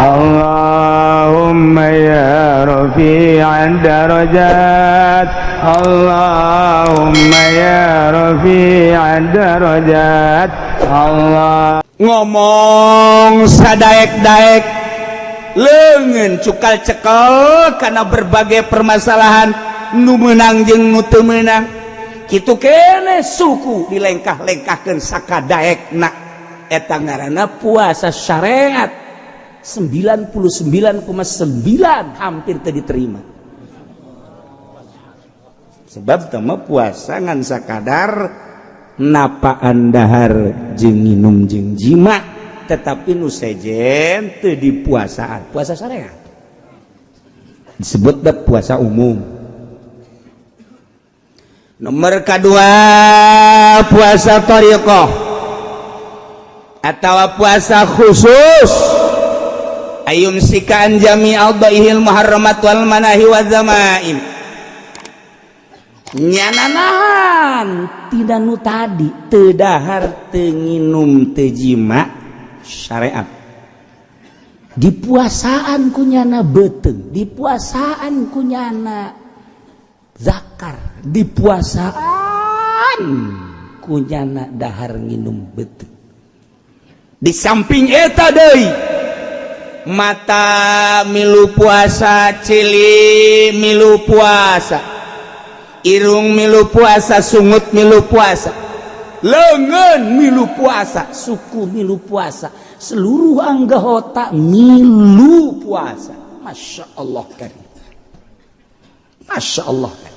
Allahumma ya rafi'ad darajat Allahumma ya rafi'ad darajat Allah. Ngomong sadaek-daek leungeun cukal cekel karena berbagai permasalahan nu meunang jeung nu teu meunang kitu keneh suku dilengkah-lengkahkeun sakadaekna eta ngaranna puasa syariat 99,9 hampir teu diterima sebab teu puasa ngan sakadar napaan dahar jeung nginum jeung jima tetapi nu sejen teu dipuasaan puasa syariat disebut puasa umum. Nomor kedua puasa thariqah atau puasa khusus ayum sikaan jami'al dhaihil muharramat wal manahi wa zamaim nyananahan tidak nu tadi teu dahar teu nginum teu jima syariat di puasaan kunyana beteung di puasaan kunyana zakar di puasaan kunyana dahar nginum beteung di samping eta deui mata milu puasa cili milu puasa irung milu puasa sungut milu puasa leungeun milu puasa suku milu puasa seluruh anggota milu puasa. Masya Allah kan Masya Allah kan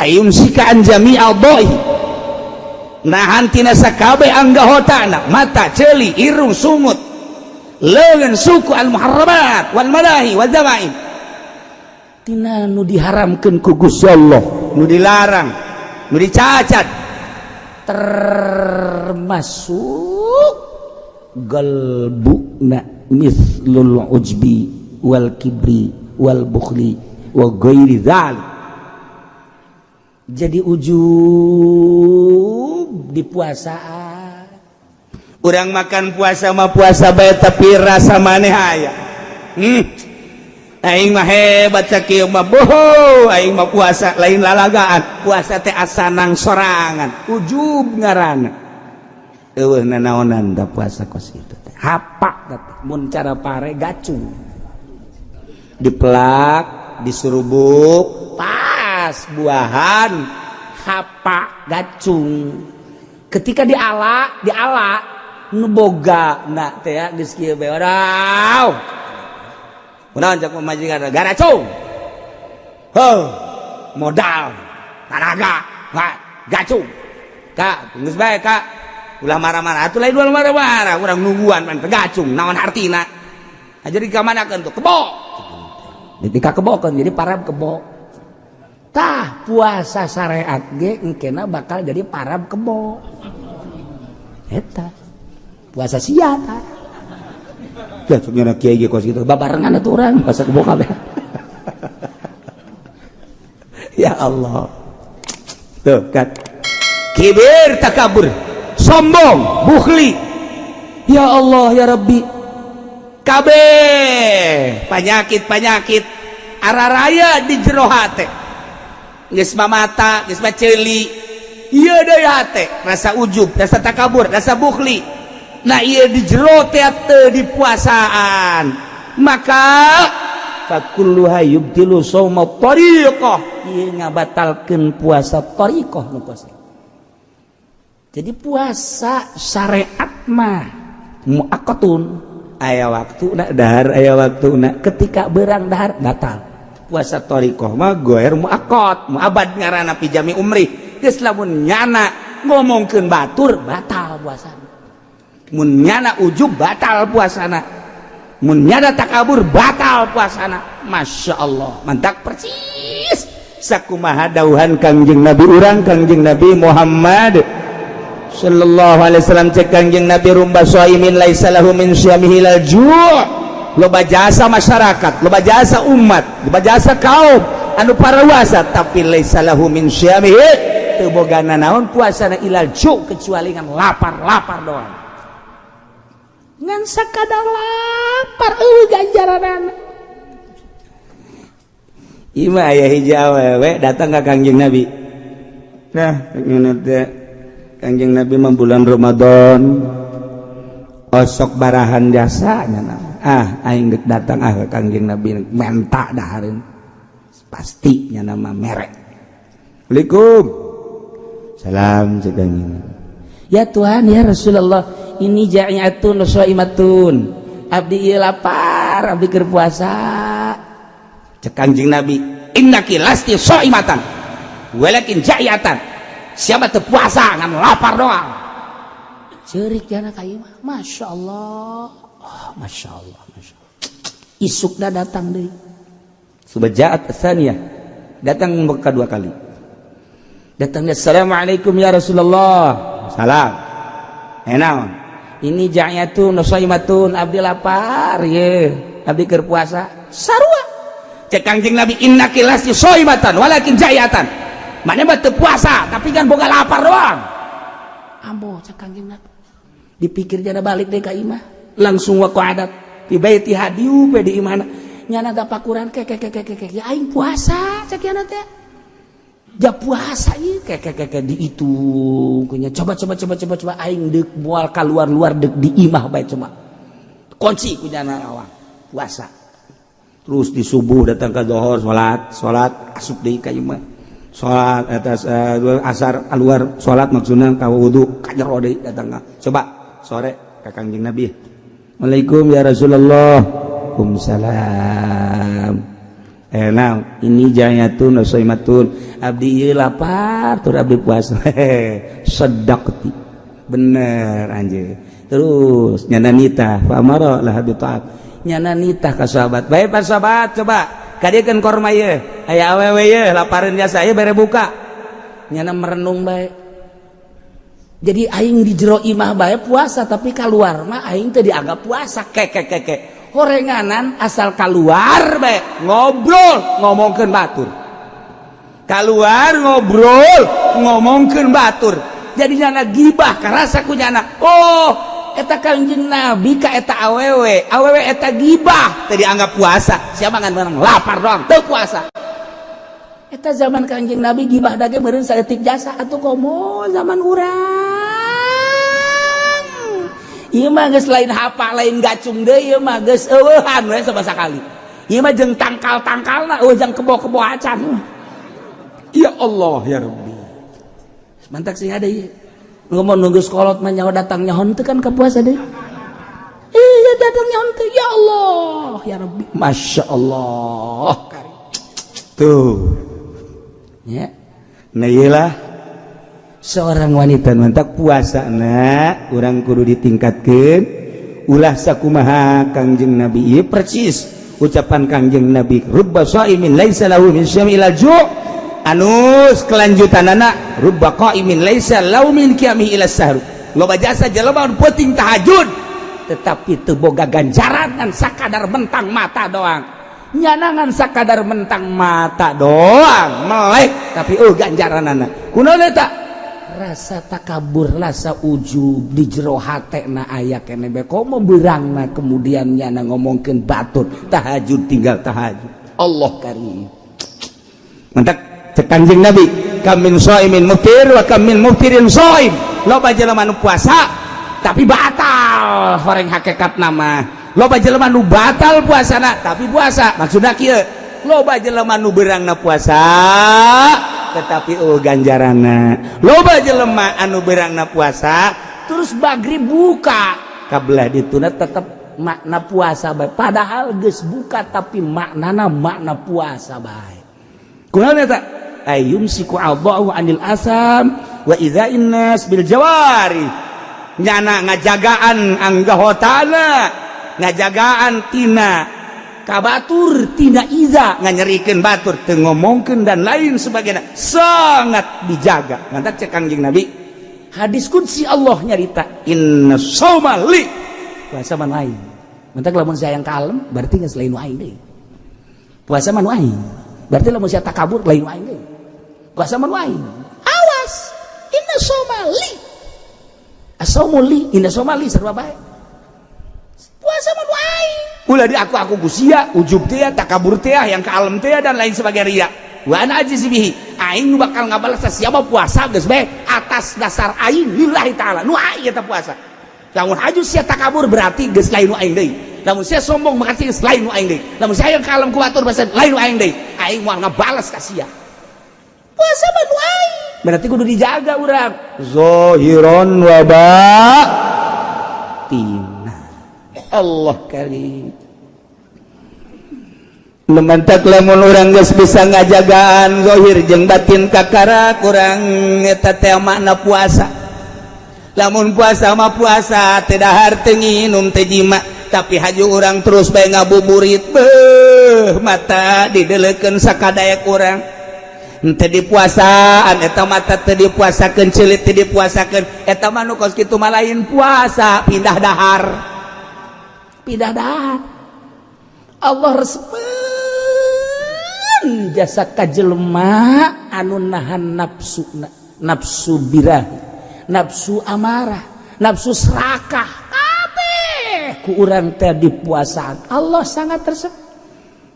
ayum sikaan jami'al dhaih nahan tina sakabeh anggotana mata celi irung sungut leungeun suku al muharramat wal manahi wa zamaim tina nu diharamkeun ku Gusti Allah nu dilarang nu dicacat termasuk galbuna mithlul ujbi wal kibri wal bukhli wa ghairi dzalik jadi ujub di puasaan urang makan puasa mah puasa bae tapi rasa maneh aya aing mah hebat sakieu mah boho aing mah puasa lain lalagaan puasa teh asanang sorangan ujub ngaranna eueuh nanaonan da puasa kos kitu teh hapak teh mun cara pare gacung dipelak disurubuk pas buahan hapak gacung ketika diala nu boga na teh ya geus kieu bae orau kunaon cak pamajikan garacung heuh modal tanaga gacung ka geus bae ka ulah marah-marah atuh lain ulah marah-marah urang nungguan man gacung naon artina jadi ka manakeun tuh kebo ketika kebokeun jadi parab kebo tah puasa syariat ge engkena bakal jadi parab kebo eta puasa sia tah ya sebenarnya kiai ge kos kitu babarengan atuh urang puasa kebo kabeh ya Allah tuh kan kibir takabur sombong bukhli ya Allah ya Rabbi kabeh penyakit araraya di jero hate geus mamata geus maceuli ieu deui hate rasa ujub rasa takabur rasa bukhli nah ieu di jero teh teu di puasaan maka fakulluha yubtilu shauma thariqah ieu ngabatalkeun puasa thariqah nu puasa jadi puasa syariat mah muakkatun aya waktuna dahar aya waktuna ketika beurang dahar batal puasa thariqah mah goer muakkot muabad ngaranna fi jami umri geus lamun nyana ngomongkeun batur batal puasana mun nyana ujub batal puasana mun nyana takabur batal puasana Masya Allah mantak persis sakumaha dawuhan Kangjeng Nabi urang Kangjeng Nabi Muhammad sallallahu alaihi wasallam cek Kangjeng Nabi rumba shaimin laisa lahu min syamihi lal ju' loba jasa masyarakat loba jasa umat loba jasa kaum anu paraluasa tapi laisa lahu min syamihi teu bogana naon puasana ilal ju' kecuali ngan lapar doang ngan sakadar lapar ganjaran Ima aya hiji awewe datang ke Kangjeng Nabi. Nah, Kangjeng Nabi mah bulan Ramadan. Osok barahan jasanya nama. Aing geus datang ke Kangjeng Nabi menta dahareun. Pastinya nama merek. Assalamualaikum. Salam sedangin. Ya Tuhan ya Rasulullah, ini ja'iyatun shaimatun. Abdi ieu lapar, abdi keur puasa. Cek Kangjeng Nabi, innaki lasti shaimatan walakin ja'iyatan. Siapa teu puasa ngan lapar doang. Ceurik jana ka ieu mah. Masyaallah. Oh, masyaallah, masyaallah. Isukna datang deui. Subaja'at tsaniyah. Datang kedua kali. Datangnya assalamualaikum ya Rasulullah. Salam. Enaon? Ini ja'iyatun shaimatun, abdi lapar ye. Abdi keur puasa. Sarua. Cek Kangjeng Nabi, innaki lasti shaimatan walakin ja'iyatan. Mane mah teu puasa, tapi kan boga lapar doang. Ambo cek Kangjeng Nabi. Dipikir jana balik deui ka imah. Langsung wa qadat fi baiti hadiu pe di imana. Nyana tapakuran ke ya aing puasa cek yana teh. Ja puasa ieu ke diitung nya coba aing deuk moal kaluar deuk di imah bae coba. Kunci ku nyana awang puasa. Terus di subuh datang ke zuhur salat asup deui ka imah. Salat atas asar keluar salat maksudna ka wudu ka jero deui datang ka. Coba sore ka Kangjeng Nabi. Waalaikumsalam ya Rasulullah. Waalaikumsalam. Nah, ini ja'iyatun shaimatun. Abdi ieu lapar, tur abdi puasa. Sedaqti. Bener anjeun. Terus nyana nitah, fa amara lah bi ta'at. Nyana nitah ka sahabat. Bae para sahabat coba kadiekeun korma ieu. Aya awewe ieu lapareun jasa ieu bere buka. Nyana merenung bae. Jadi aing di jero imah bae puasa tapi keluar mah aing teh dianggap puasa keke. Horenganan asal keluar bae ngobrol ngomongkeun batur. Keluar ngobrol ngomongkeun batur. Jadi nyana gibah karasa ku nyana. Oh, eta Kangjeng Nabi ka eta awewe eta gibah teh dianggap puasa. Siapa ngan menang lapar doang teu puasa. Eta zaman Kangjeng Nabi gibah dage meureun saeutik jasa atuh komo zaman urang. Ieu mah geus lain hapa lain gacung deui ieu mah geus eueuhan we sabasa kali. Ieu mah jeung tangkal-tangkalna jeung kebo-kebo acan. Ya Allah ya Rabbi. Mantak sing ada ieu. Ngomong nunggu sekolot mah nyawa datang nyaho teu kan ka puasa deui. Iya datang nyaho teu ya Allah ya Rabbi. Masyaallah. Tuh. Ya. Nah iyalah seorang wanita mantak puasa na urang kudu ditingkatkeun ulah sakumaha Kangjeng Nabi ieu persis ucapan Kangjeng Nabi rubba shaimin laisa lahu min syamil ju' anus kelanjutanana rubba qaimin laisa lahu min qiyami ila sahur loba jasa jelema peuting tahajud tetapi teu boga ganjaran ngan sakadar mentang mata doang. Nyanangan sakadar mentang mata doang melek tapi ganjaranana kunaon eta rasa takabur rasa ujub di jero hatena aya keneh bae komo beurangna kemudian nyana ngomongkeun batur tahajud tinggal tahajud Allah karim mantap cek Kangjeng Nabi kamin shaimin muftir wa kamin muftirin shaim loba jelema nu puasa tapi batal horeng hakikat nama loba jelema nu batal puasana tapi puasa maksudna kieu loba jelema nu beurangna puasa tetapi ganjaranna loba jelema anu beurangna puasa terus maghrib buka kabelah dituna tetep makna puasa bae padahal geus buka tapi maknana makna puasa bae kunaon eta ayyumsiku Allahu anil asam wa idza'in nas bil jawari nyana ngajagaan anggahotana ngajagaan tina kabatur tina iza nganyerikeun batur teu ngomongkeun dan lain sebagainya sangat dijaga mantap cek Kangjeng Nabi hadis qudsi Allah nyarita inna shauma li puasa man aing mantap lamun sayang kalem berarti geus lain aing deui puasa man aing berarti lamun sia takabur lain aing deui puasa man aing awas inna shauma li asaumu li inna shauma li sarua bae puasa man aing ulah di aku gusia ujub teh takabur teh yang kalem teh dan lain sebagainya wa ana ajzibihi aing nu bakal ngabalas siapa puasa geus bae atas dasar aing lillahi taala nu aing eta puasa lamun haju sia takabur berarti geus lain nu aing deui lamun sia sombong berarti geus lain nu aing deui lamun sia yang kalem ku batur bahasa lain nu aing deui aing moal ngabalas ka sia puasa mah nu aing berarti kudu dijaga urang zahiran wa batin Allah kali memantak lamun orang geus bisa ngajagaan zahir jeung batin kakara kurang eta teh makna puasa lamun puasa mah puasa teh dahar teu nginum teh jima tapi haju orang terus bae ngabuburit beuh mata dideleukeun sakadayak urang teu dipuasaan eta mata teu dipuasakeun ceulit teu dipuasakeun eta mah nu kos kitu mah lain puasa pindah dahar Allah respen jasa kajelema anu nahan nafsu birah nafsu amarah nafsu serakah kabeh ku urang teh dipuasaan Allah sangat resep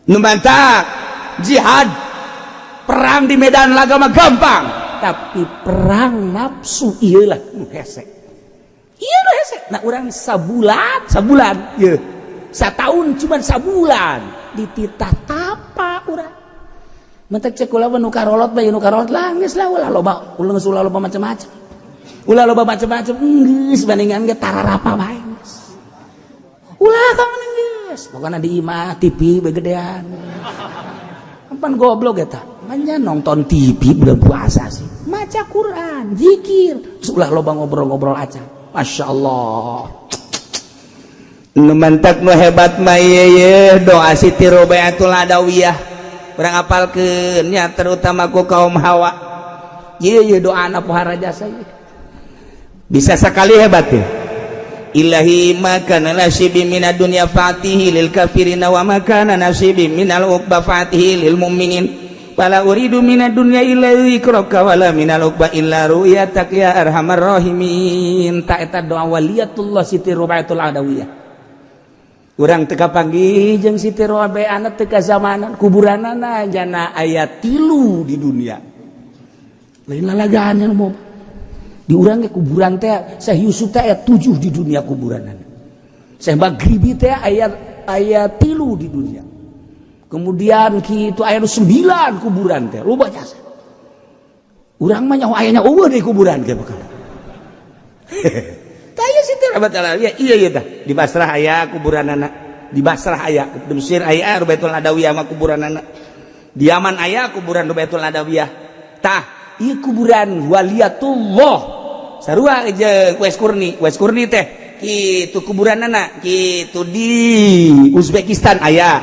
nu mantap jihad perang di medan laga mah gampang tapi perang nafsu ieu lah hese iya loh hese nah orang sabulan ya satahun cuma sabulan dititah tapa orang mentek cek ulah nu karolot bae nu karolot lah geus lah ulah loba macam-macam geus bandingan ge tararapa bae geus ulah ka mana geus pokona di imah TV begedean pan goblok eta manya nonton TV bulan puasa sih maca Quran zikir ulah loba ngobrol-ngobrol aja Masya Allah nu mantak nu hebat mah ye doa Siti Robaiatul Adawiyah urang apalkeun nya terutama ku kaum hawa ye doa anak pohara jasa ye bisa sekali hebat ya ilahi makana nasibi minad dunya fatihi lil kafirina wa makana nasibi minal uqba fatihi lil mu'minin fala uridu minad dunya illa ikraka wala minal uqba illa ru'yatak ya arhamar rahimin ta eta doa waliyatullah Siti Robaiatul Adawiyah urang teu kapanggih jeung Siti Robaiana teu ka zamanan kuburanana jana aya 3 di dunia lain lalagaan anu mau di urang ge kuburan teh Syekh Yusuf teh aya 7 di dunia kuburanana Syekh Maghribi teh aya 3 di dunia kemudian kitu aya 9 kuburan teh loba jasa urang mah nyaho aya eueuh di kuburan ge bakal taya Siti Robaiatul Adawiyah iya tah di Basrah aya kuburanana di Basrah aya di Mesir aya Robaiatul Adawiyah mah kuburanana di Yaman aya kuburan Robaiatul Adawiyah tah ieu kuburan waliyatullah sarua jeung Wes Kurni teh kitu kuburanana kitu di Uzbekistan aya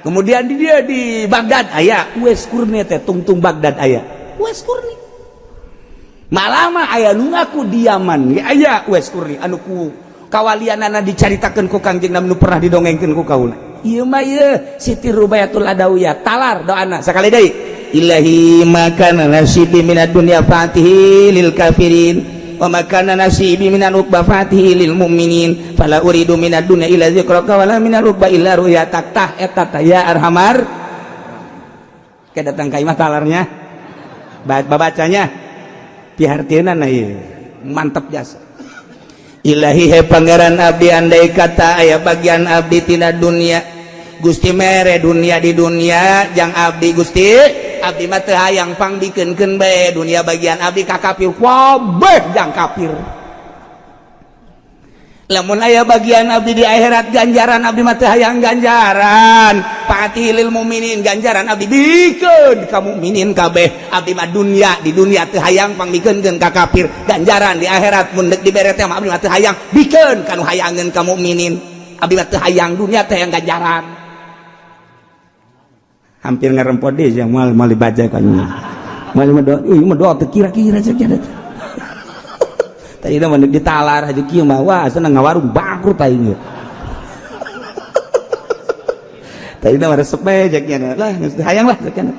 kemudian di dia di Baghdad aya Wes Kurni teh tungtung Baghdad aya Wes Kurni malama aya nu ngaku di Yaman ge aya Wes Kurni anu ku kawalianana dicaritakeun ku Kangjeng Nabi nu pernah didongengkeun ku kaula ieu mah ieu Siti Robaiatul Adawiyah talar doana sakali deui ilahi makana nasibi minad dunya fatihi lil kafirin wa makana nasibi minal uqba fatihi lil mu'minin fala uridu minad dunya illa zikraka wala minal uqba illa ru'yatak tah eta tah ya arhamar kedatang ka imah talarnya babacanya pihartieunana ieu mantep jasa ilahi he pangeran abdi andai kata aya bagian abdi tina dunia Gusti mere dunia di dunia jang abdi Gusti abdi mah teu hayang pangbikeunkeun bae dunia bagian abdi ka kafir wabeh jang kafir lamun aya bagian abdi di akhirat ganjaran abdi mah teu hayang ganjaran fatilil mukminin ganjaran abdi bikeun ka mukminin kabeh abdi mah dunia di dunia teu hayang pangbikeunkeun ka kafir ganjaran di akhirat mun deuk dibere teh abdi mah teu hayang bikeun kanu hayangeun ka mukminin abdi mah teu hayang dunia teh hayang ganjaran hampir ngarempot deh yang mal dibaca kan mal doa kira-kira saja tadi dah mandek ditalar aja kieu mah wah seneng ngawarung bangkrut aing tadi dah resep bae jaknya lah hayang lah jaknya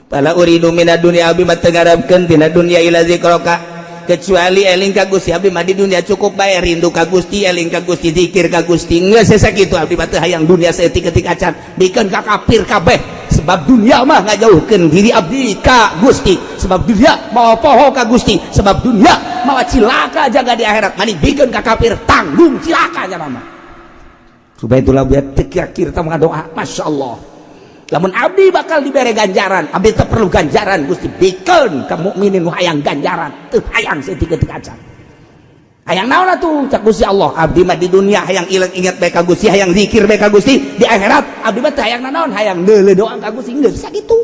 pala uridu minad dunya abi mah teu ngarepkeun tina dunya ila zikraka kecuali eling ka Gusti abdi mah di dunia cukup bae rindu ka Gusti eling ka Gusti zikir ka Gusti geus sakitu abdi mah teu hayang dunia saeutik-eutik acan bikeun ka kafir kabeh sebab dunia mah ngajauhkeun diri abdi ka Gusti sebab dunia mau poho ka Gusti sebab dunia mau cilaka jaga di akhirat mani bikeun ka kafir tanggung cilaka jalma supaya itulah biar terakhir kita doa Masya Allah lamun abdi bakal diberi ganjaran abdi teu perlu ganjaran Gusti bikeun ka mukminin nu hayang ganjaran teu hayang saeutik-eutik acan hayang naon atuh cak Gusti Allah abdi mah di dunia hayang ingat bae ka Gusti hayang zikir bae ka Gusti di akhirat abdi mah teu hayang naon hayang deuleu doa ka Gusti geus sakitu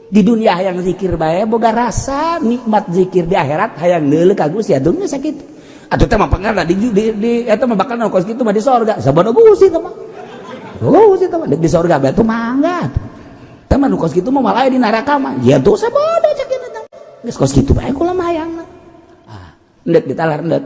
di dunia hayang zikir bae boga rasa nikmat zikir di akhirat hayang deuleu ka Gusti atuh geus sakitu atuh teh mah pangarna di eta mah bakal naon kos kitu mah di sorga sabana Gusti teh mah Gusti teh mah di sorga bae tuh mangga teh mah nu kos kitu mah malah di neraka mah ya tuh sabada cak kitu teh geus kos kitu bae kula mah hayangna ndek ditalar ndek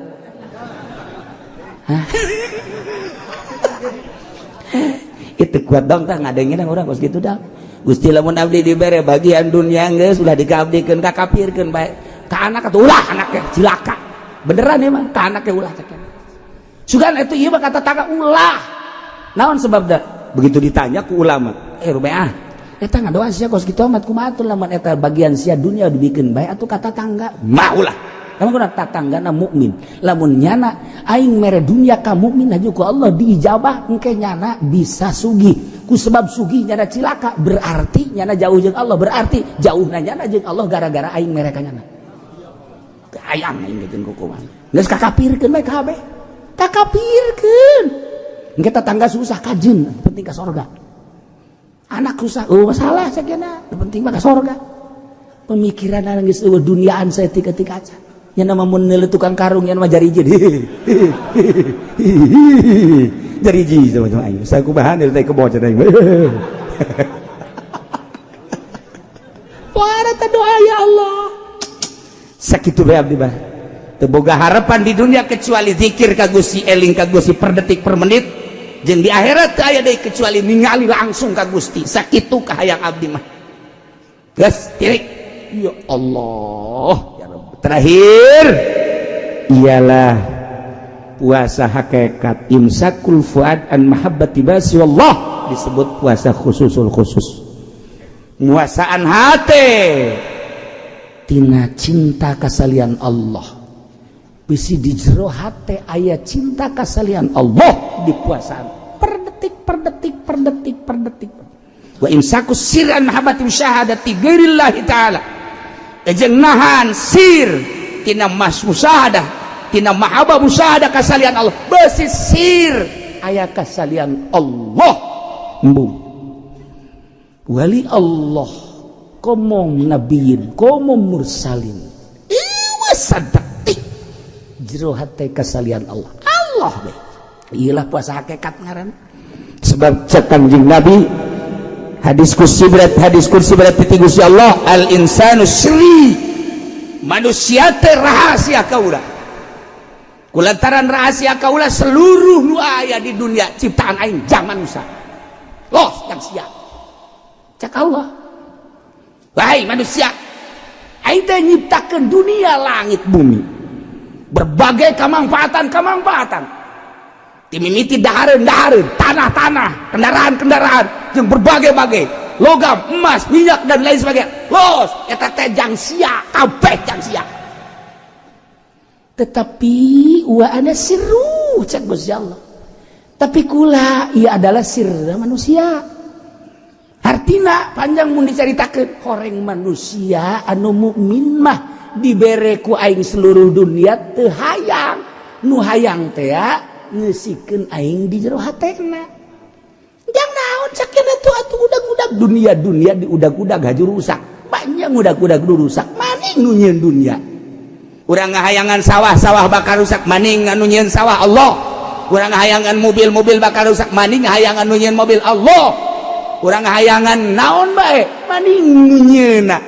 itu kuat dong tah ngadengin orang kos gitu dah Gusti lamun abdi dibere bagian dunia geus ulah dikabdikeun ka kafirkeun bae ka anak atuh ulah anaknya cilaka beneran emang ka anaknya ulah cek sugan itu ieu mah kata tangga ulah naon sebab da begitu ditanya ku ulama rubeah eta ngadoa sia kos kitu amat kumaha atuh lamun eta bagian sia dunia dibikeun bae atuh kata tangga mah ulah kamu kena tatanggana mukmin lamun nyana aing mere dunia ka mukmin haju ku Allah diijabah engke nyana bisa sugih ku sebab sugih nyana cilaka berarti nyana jauh jeung Allah berarti jauhna nyana jeung Allah gara-gara aing mere ka nyana hayang aing jeung kukuman geus kakapirkeun bae kabeh kakapirkeun engke tatangga susah kajeun penting ka sorga anak susah masalah sakena penting mah ka sorga pemikiran geus eueuh duniaan saeutik-eutik aja yang nama menel tukang karung yang nama jariji jariji sama aing saya kubahan dari kebocor aing para doa ya Allah sakitu bae abdi bah teu boga harapan di dunia kecuali zikir ka Gusti eling ka Gusti per detik per menit jeung di akhirat teu aya deui kecuali ningali langsung ka Gusti sakitu kahayang abdi mah geus tirik ya Allah terakhir ialah puasa hakikat imsakul fuad an mahabbati basi wallah disebut puasa khususul khusus muasaan hati tina cinta kasalian Allah bisi di jero hati aya cinta kasalian Allah di puasaan per detik per detik per detik per detik wa imsakus sirran mahabbati syahadati ghairillahi ta'ala jeung nahan sir tina mas musyahadah tina mahabbah musyahadah kasalian Allah beusi sir aya kasalian Allah embung wali Allah komong nabiyin komong mursalin ieu sadetik jero hate kasalian Allah Allah be ieulah puasa hakikat ngaran sebab cek Kanjeng Nabi hadis kursi berat piti Gusti Allah al insanu sri manusia teh rahasia kaula kulantaran rahasia kaula seluruh nu aya di dunia ciptaan aing jang manusia los yang sia cak Allah wahai manusia aing teh nyiptakeun dunia langit bumi berbagai kemanfaatan timimiti dahareun tanah kendaraan yang berbagai-bagai logam emas minyak dan lain sebagainya los eta teh jang sia kabeh jang sia tetapi wa ana sirru cak Gusti Allah tapi kula ia adalah sirna manusia artina panjang mun dicaritakeun horeng manusia anu mukmin mah dibere ku aing seluruh dunia teu hayang nu hayang teh ngeusikeun aing di jero hatena jang naon sakena tuh atuh udag-udag dunia di udag-udag haju rusak panjang udag-udag rusak maning nu nyieun dunia urang ngahayangan sawah bakal rusak maning anu nyieun sawah Allah urang ngahayangan mobil bakal rusak maning ngahayangan nu nyieun mobil Allah urang ngahayangan naon bae maning nu nyieunna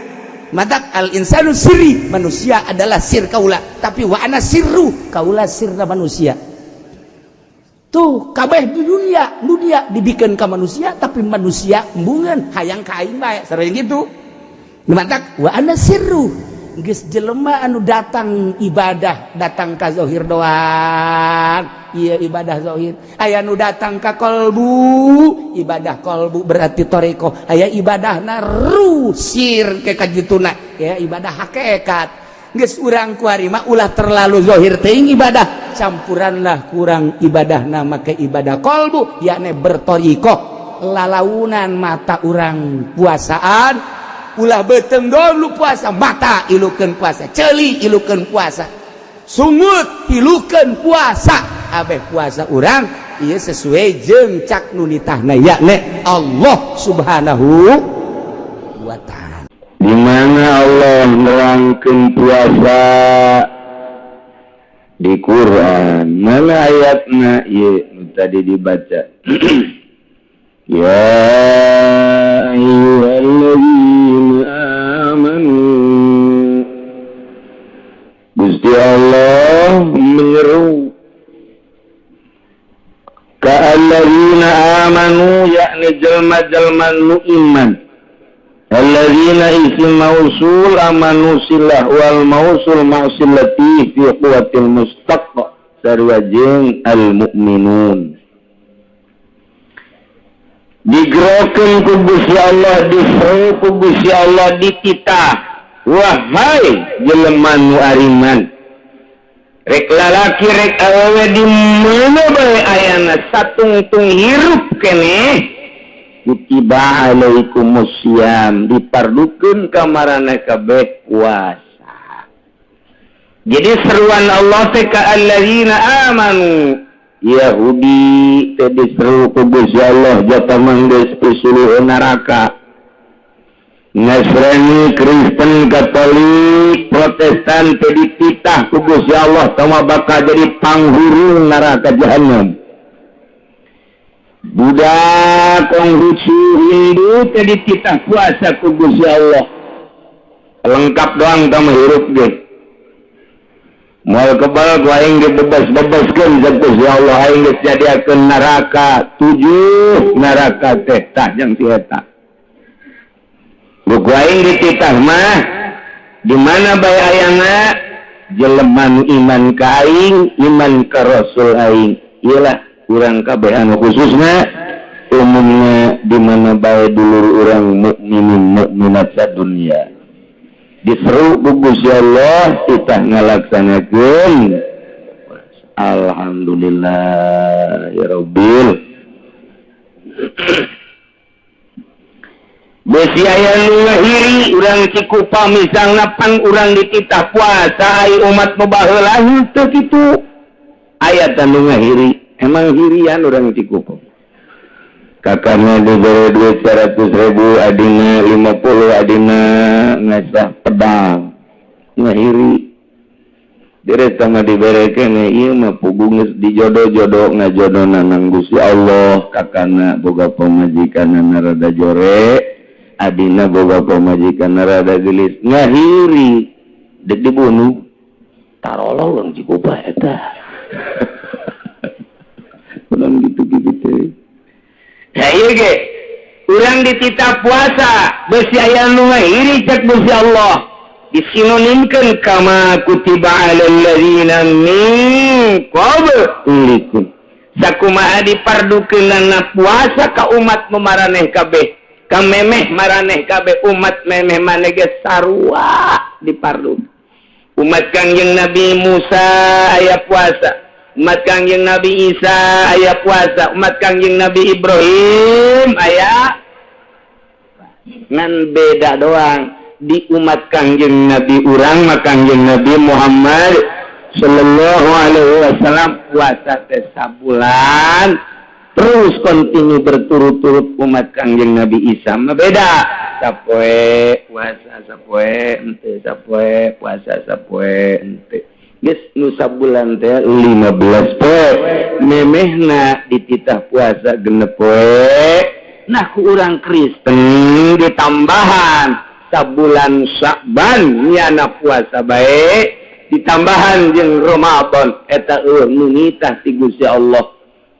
matak al insanu sirri manusia adalah sir kaula tapi wa ana sirru kaula sirna manusia tuh kabeh di dunia dibikin ke manusia tapi manusia embungan hayang ka aing bae sareng gitu dimantak wa ana sirru geus jelema anu datang ibadah datang ka zahir doang ieu ibadah zahir aya nu datang ka qalbu ibadah qalbu berarti toreko aya ibadahna rusir ke kajituna ya ibadah hakikat geus urang kuari mah ulah terlalu zahir teuing ibadah campuranlah kurang ibadahna make ibadah qalbu yakni bertoriko lalaunan mata urang puasaan ulah beteng dulu puasa mata ilukeun puasa ceuli ilukeun puasa sungut ilukeun puasa abeh puasa urang ieu sesuai jeung cak nu nitahna yakni Allah Subhanahu wa taala. Di mana Allah nerangkeun puasa di Quran mana ayatna ieu nu tadi dibaca ya ayyuhalladzina amanu Gusti Allah menyeru ka alladzina amanu yakni jelma-jelma nu iman alladzina isim mausul amanu silah wal mausul mausilati fi quwwatil mustaq sarua jeung al mu'minun digerokeun ku Gusti Allah diseru ku Gusti Allah dititah wahai jelema nu ariman rek lalaki rek awewe di mana bae ayana satungtung hirup keneh kutiba alaikumus syiyam dipardukeun ka maraneh kabeh puasa jadi seruan Allah teh ka alladzina amanu Yahudi tadi seru ku Gusti Allah jata manggeus pisuluh neraka Nasrani Kristen Katolik Protestan tadi titah ku Gusti Allah tama bakal jadi panghuru neraka jahanam Buddha Konghucu Hindu tadi titah puasa ku Gusti Allah lengkap doang tama hirup ge moal kebal ku aing dibebas-bebaskeun jeung Gusti Allah aing geus jadiakeun neraka 7 neraka teh tah jeung si eta. Ku aing dititah mah di mana bae ayana jelema nu iman ka aing, iman ka Rasul aing. Iyalah urang kabeh anu khususna umumna di mana bae dulur urang mukminin mukminat sadunya. Diseru ku Gusti Allah kita ngalaksanakeun alhamdulillah ya rabbil besi aya nu ngahiri urang cikupa misalna pan urang dititah puasa ai umat nu baheula teu kitu aya anu ngahiri emang hirian urang cikupa kakana diberi duit 100.000 adina 50 adina ngasah pedang ngahiri dire sama diberekeun ieu mah pugu geus dijodoh-jodoh ngajodona nang Gusti Allah kakana boga pamajikan rada jore adina boga pamajikan rada geulis ngahiri dek dibunuh tarolo urang cikupa eta urang gitu-gitu teh ya iya ge urang dititah puasa besi aya nu ngahiri cek Gusti Allah disinonimkeun kama kutiba alal ladzina min qablikum sakumaha dipardukeunna puasa ka umat maraneh kabeh ka memeh maraneh kabeh umat memeh maneh ge sarua dipardu umat Kangjeng Nabi Musa aya puasa umat Kangjeng Nabi Isa aya puasa umat Kangjeng Nabi Ibrahim aya ngan beda doang di umat Kangjeng Nabi urang mah Kangjeng Nabi Muhammad sallallahu alaihi wasallam puasa teh sabulan terus kontinu berturut-turut umat Kangjeng Nabi Isa mah beda sapoe puasa sapoe henteu sapoe puasa sapoe henteu geus nu sabulan teh 15 poe memehna dititah puasa genep poe nah ku urang Kristen ditambahan sabulan Sya'ban nyana puasa bae ditambahan jeung Ramadan eta nu nitah ti Gusti Allah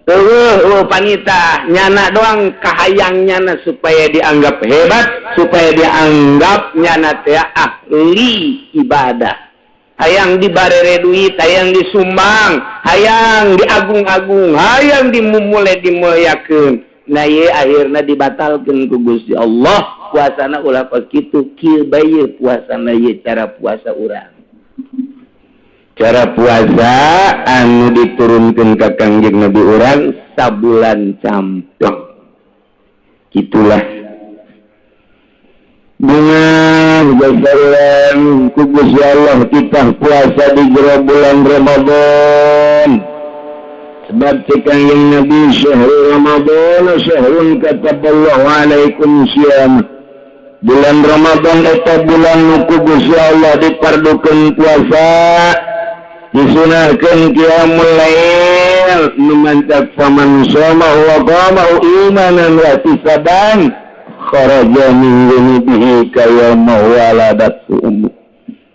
panita nyana doang kahayang nyana supaya dianggap hebat, supaya dianggap nyana teh ahli ibadah. Hayang dibarere duit, hayang disumbang, hayang diagung-agung, hayang dimulyakeun. Nah ye akhirna dibatalkeun ku Gusti Allah. Puasana ulah kitu, kieu bae puasana ye cara puasa urang. Cara puasa anu diturunkan ke Kangjeng Nabi urang sabulan campur. Gitulah. Bunga jasalan ku Gusti Allah kita puasa di bulan Ramadan. Sebab Kangjeng Nabi syahrul Ramadan syahrun kataballahu alaikum syiyam. Bulan Ramadan eta bulan nu ku Gusti Allah dipardukeun puasa. Disunahkan qiyamul lail numantak faman shoma wa qama imanan wa ihtisaban kharaja min dhunubihi kayawma waladatu ummu.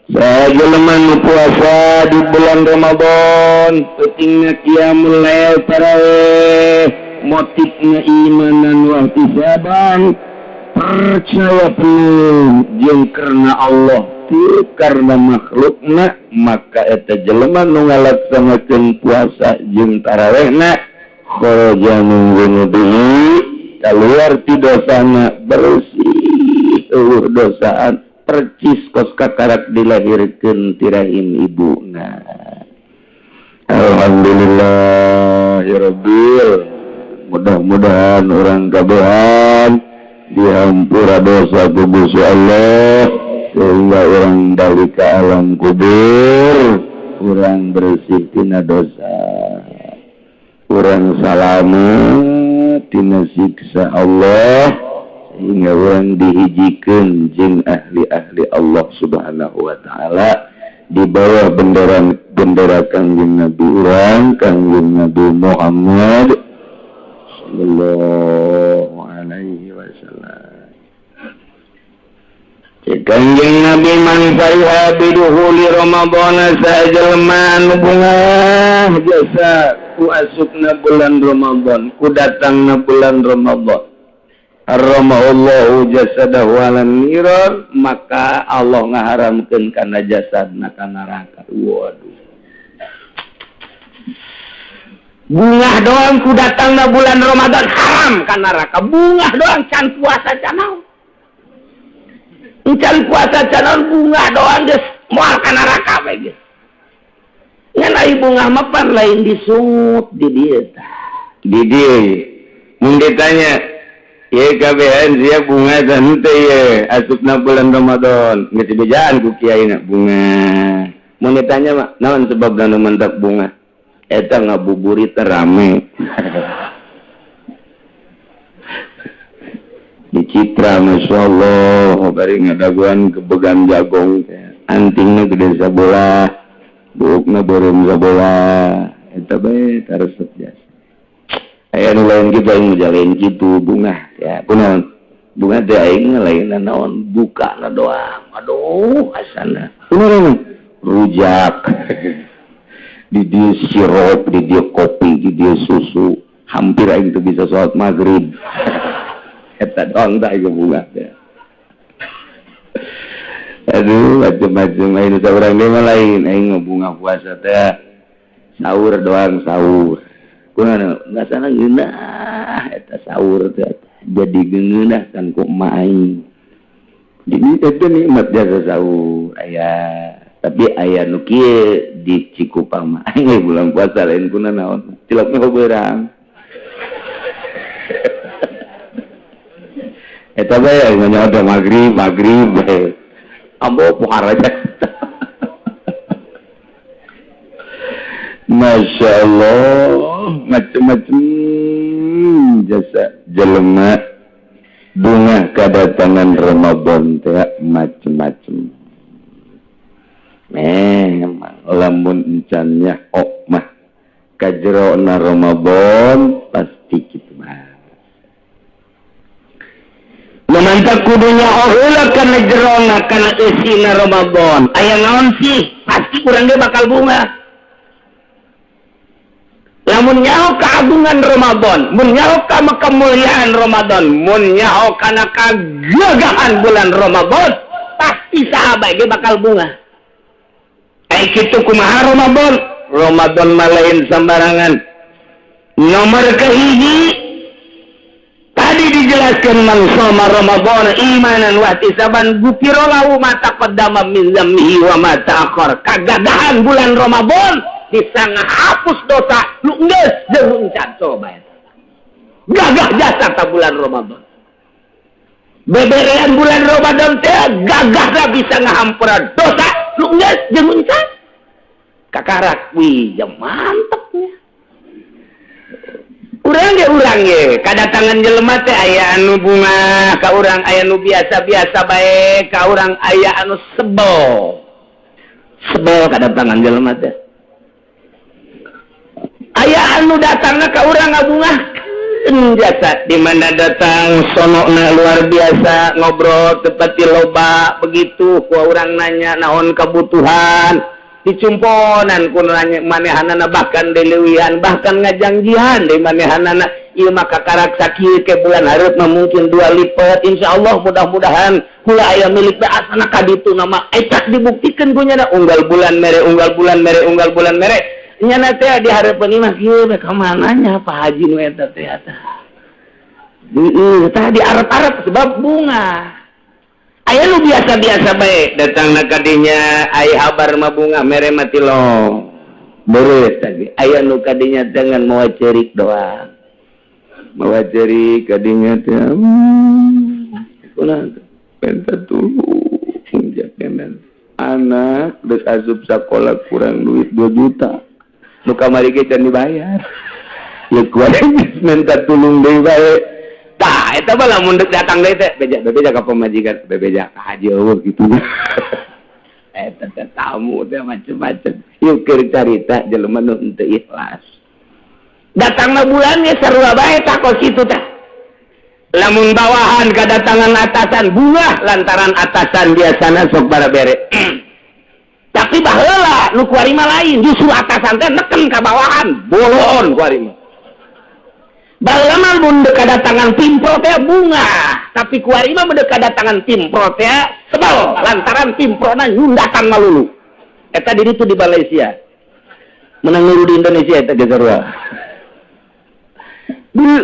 Sajelema nu puasa di bulan Ramadan pentingna qiyamul lail tarawih motifna imanan wa ihtisaban percaya penuh jeung karena Allah karena makhlukna maka eta jelema nu ngalaksanakeun puasa jeung tarawihna kharaja min dhunubihi kaluar ti dosana bersih dosaan percis kos kakarak dilahirkeun ti rahim ibuna. Alhamdulillahirabbil mudah-mudahan orang kabehan dihampura dosa ku Gusti Allah sehingga orang balik ke alam kubur orang bersih tina dosa, orang selamat tina siksa Allah sehingga orang dihijikeun jeung ahli-ahli Allah Subhanahu wa taala di bawah bendera Kangjeng Nabi urang Kangjeng Nabi Muhammad sallallahu alaihi wasallam. Kangjeng Nabi man fariha biduhuli Ramadan sajelma anu bungah jasa ku asupna bulan Ramadan ku datangna bulan Ramadan haramahullahu jasadahu alam nirar maka Allah ngaharamkeun kana jasadna kana neraka. Waduh, bungah doang ku datangna bulan Ramadan haram kana neraka. Bungah doang can puasa can naon. Can puasa canon bunga doang geus moal ka neraka bae geus. Ngan ai bunga mah pan lain disungut di dieu tah. Di dieu. Mun ditanya, "Ye kabehan sia bunga teh henteu ye asupna bulan Ramadan." Geus dibejaan ku kiaina bunga. Mun ditanya mah, naon sebabna nu mantap bunga? Eta ngabuburit rame. Dicitra Masya Allah bari ngadaguan kebegan jagong antingnya gede sabola buukna beureum sabola eta bae taresep jasa aya nu lain kitu aing ngejalain kitu bunga ya kunaon bunga teh aing lain naon bukana doang aduh asana kunaon rujak di dieu sirup di dieu kopi di dieu susu hampir aing teu bisa salat maghrib. Eta doang tak iku bunga teh. Aduh, macam-macam aing saurang mah lain, aing bunga puasa teh sahur doang sahur. Kunaon ngasana geunah eta sahur teh jadi geunah kan ku emak aing. Jadi eta nikmat jasa sahur aya, tapi aya nu kieu di Cikupang mah aing bulan puasa lain kunaon naon. Cilokna beurang. Eta bae nya ada maghrib bae. Ambo pohar aja. Masya Allah, macam-macam jasa jelema bunga kedatangan Ramadan teh macam-macam. Memang lamun encannya mah kajrona Ramadan pasti kitu mah. Memantak kudunya heula kana jerona kana eusina Ramadan. Aya naon sih? Pasti urang ge bakal bunga. lamun nyaho keagungan Ramadan, mun nyaho ka kemuliaan Ramadan, mun nyaho kana kagagahan bulan Ramadan, pasti sahabat ge bakal bunga. Ai kitu kumaha Ramadan? Ramadan malain sembarangan. Nomor kahiji tadi dijelaskan man shoma Ramadan imanan wa ihtisaban gufira lahu ma taqaddama min dzambihi wa ma ta'akhkhar. Kagagahan bulan Ramadan bisa ngahapus dosa lu geus jeung encan coba eta. Gagah jasa ka bulan Ramadan. Beberean bulan Ramadan teh gagahna bisa ngahampura dosa lu geus jeung encan. Kakarak wih, ya mantepnya. Urang ge kadatangan jelema teh aya anu bunga ka urang, aya nu biasa-biasa bae ka urang, aya anu sebel kadatangan jelema teh. Aya anu datangna ka urang ngabungahkeun jasa, di mana datang sonona luar biasa, ngobrol tepati loba begitu, ku urang nanya naon kebutuhan, dicumponan ku nanya manehanana, bahkan delewian, bahkan ngajangjian di manehanana. Ieu maka karak sakieu ke bulan hareup mungkin 2 lipat, insyaallah mudah-mudahan kula aya milik asana ka ditu nama eta dibuktikan ku nya unggal bulan mere nyana teh di hareupeun imah kieu ka mananya Pak Haji nu eta teh eta. Tah di arep-arep sebab bunga. Aya nu biasa-biasa bae datangna ka dinya aya habar mah bunga mere mati lo. Beres tadi. Aya nu ka dinya dengan mawa cerik doang. Mawa cerik ka dinya teh. Kunaon penta tuluy jakenan. Anak geus asup sakola kurang duit 2 juta. Nu kamari ge can dibayar. Ya kuaring minta tulung deui bae. Tah eta mah lamun deuk datang deui teh beja ka pamajikan, beja ka haji eueuh kitu. Eta teh tamu teh macem-macem. Ieu keur carita jelema nu henteu ikhlas. Datangna bulan ge sarua bae tah kos kitu teh. Lamun bawahan kadatangan atasan bunga lantaran atasan biasana sok barabere. Tapi baheula nu kuari mah lain, justru atasan teh neken ka bawahan, bolon kuari mah. Baheula mah mun kadatangan timpro teh bunga, tapi kuari mah mun kadatangan timpro teh sebel lantaran timprona nyundakan malulu. Eta di ditu di Malaysia. Menang nguru di Indonesia eta ge sarua.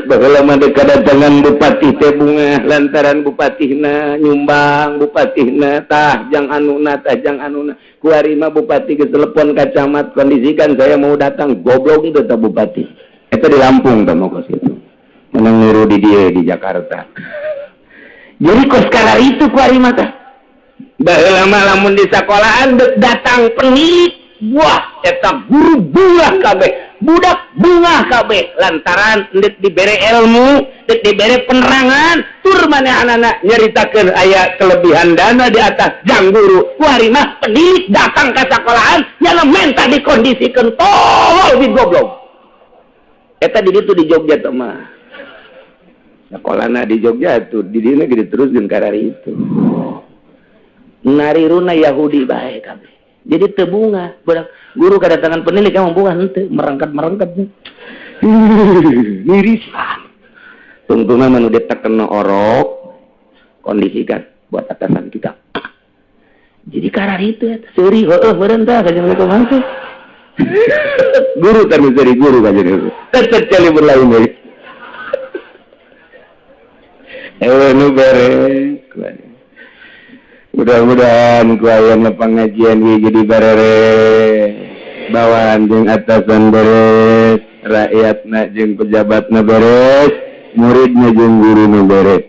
Baheula mah kadatangan bupati teh bunga lantaran bupatihna nyumbang, bupatihna tah jang anuna. Kuari mah bupati ke telepon ka camat, kondisikan saya mau datang, goblok itu tah bupati. Eta di Lampung tah mau kos itu. Menang niru di dia di Jakarta. Jadi kos kala itu kuari mah tah. Baheula mah lamun di sakolahan datang penilik, wah eta guru bunga kabeh. Budak bunga kabeh lantaran dek dibere ilmu, dek dibere penerangan, tur manehanana nyaritakeun aya kelebihan dana di atas jang guru. Kuari mah pendidik datang ka sakolahan nya menta dikondisikeun tolol di goblok. Eta di ditu di Jogja teh mah. Sakolana di Jogja tuh di dieu ge diteruskeun karari itu. Nariruna Yahudi bae kabeh. Jadi teu bunga, budak guru kadatangan penilik emang bunga henteu merengket mirisan. Tungtungna manu ditekena orok kondisikan buat atasan kita. Jadi karar itu ya seuri heueuh meureun tah kajeng kumaha teh. Guru tanu seuri guru kajeng itu. Tetep cali berlain deui. Nu beres. Mudah-mudahan kuayana pengajian jadi beres, bawahan jeung atasan beres, rakyatna jeung pejabatna beres, muridna jeung guruna beres.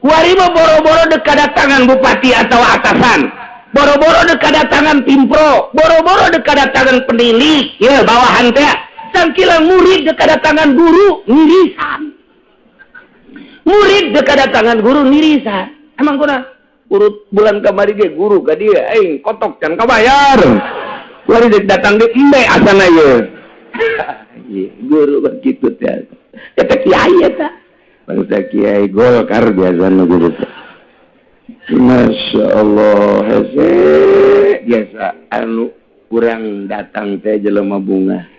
Kuari mah boro-boro dek kadatangan bupati atau atasan, boro-boro dek kadatangan pimpro, boro-boro dek kadatangan penilik, ya bawahan teh, sangkilang murid dek kadatangan guru nirisan. Murid dek kadatangan guru nirisan. Emang kuna urut bulan kamari ge guru ka dia aing kotok can kabayar. Kuari dek datang di embe asana ye. Guru begitu teh. Eta kiai eta. Bangsa kiai Golkar biasana guru teh. Masya Allah hese biasa anu kurang datang teh jelema bunga.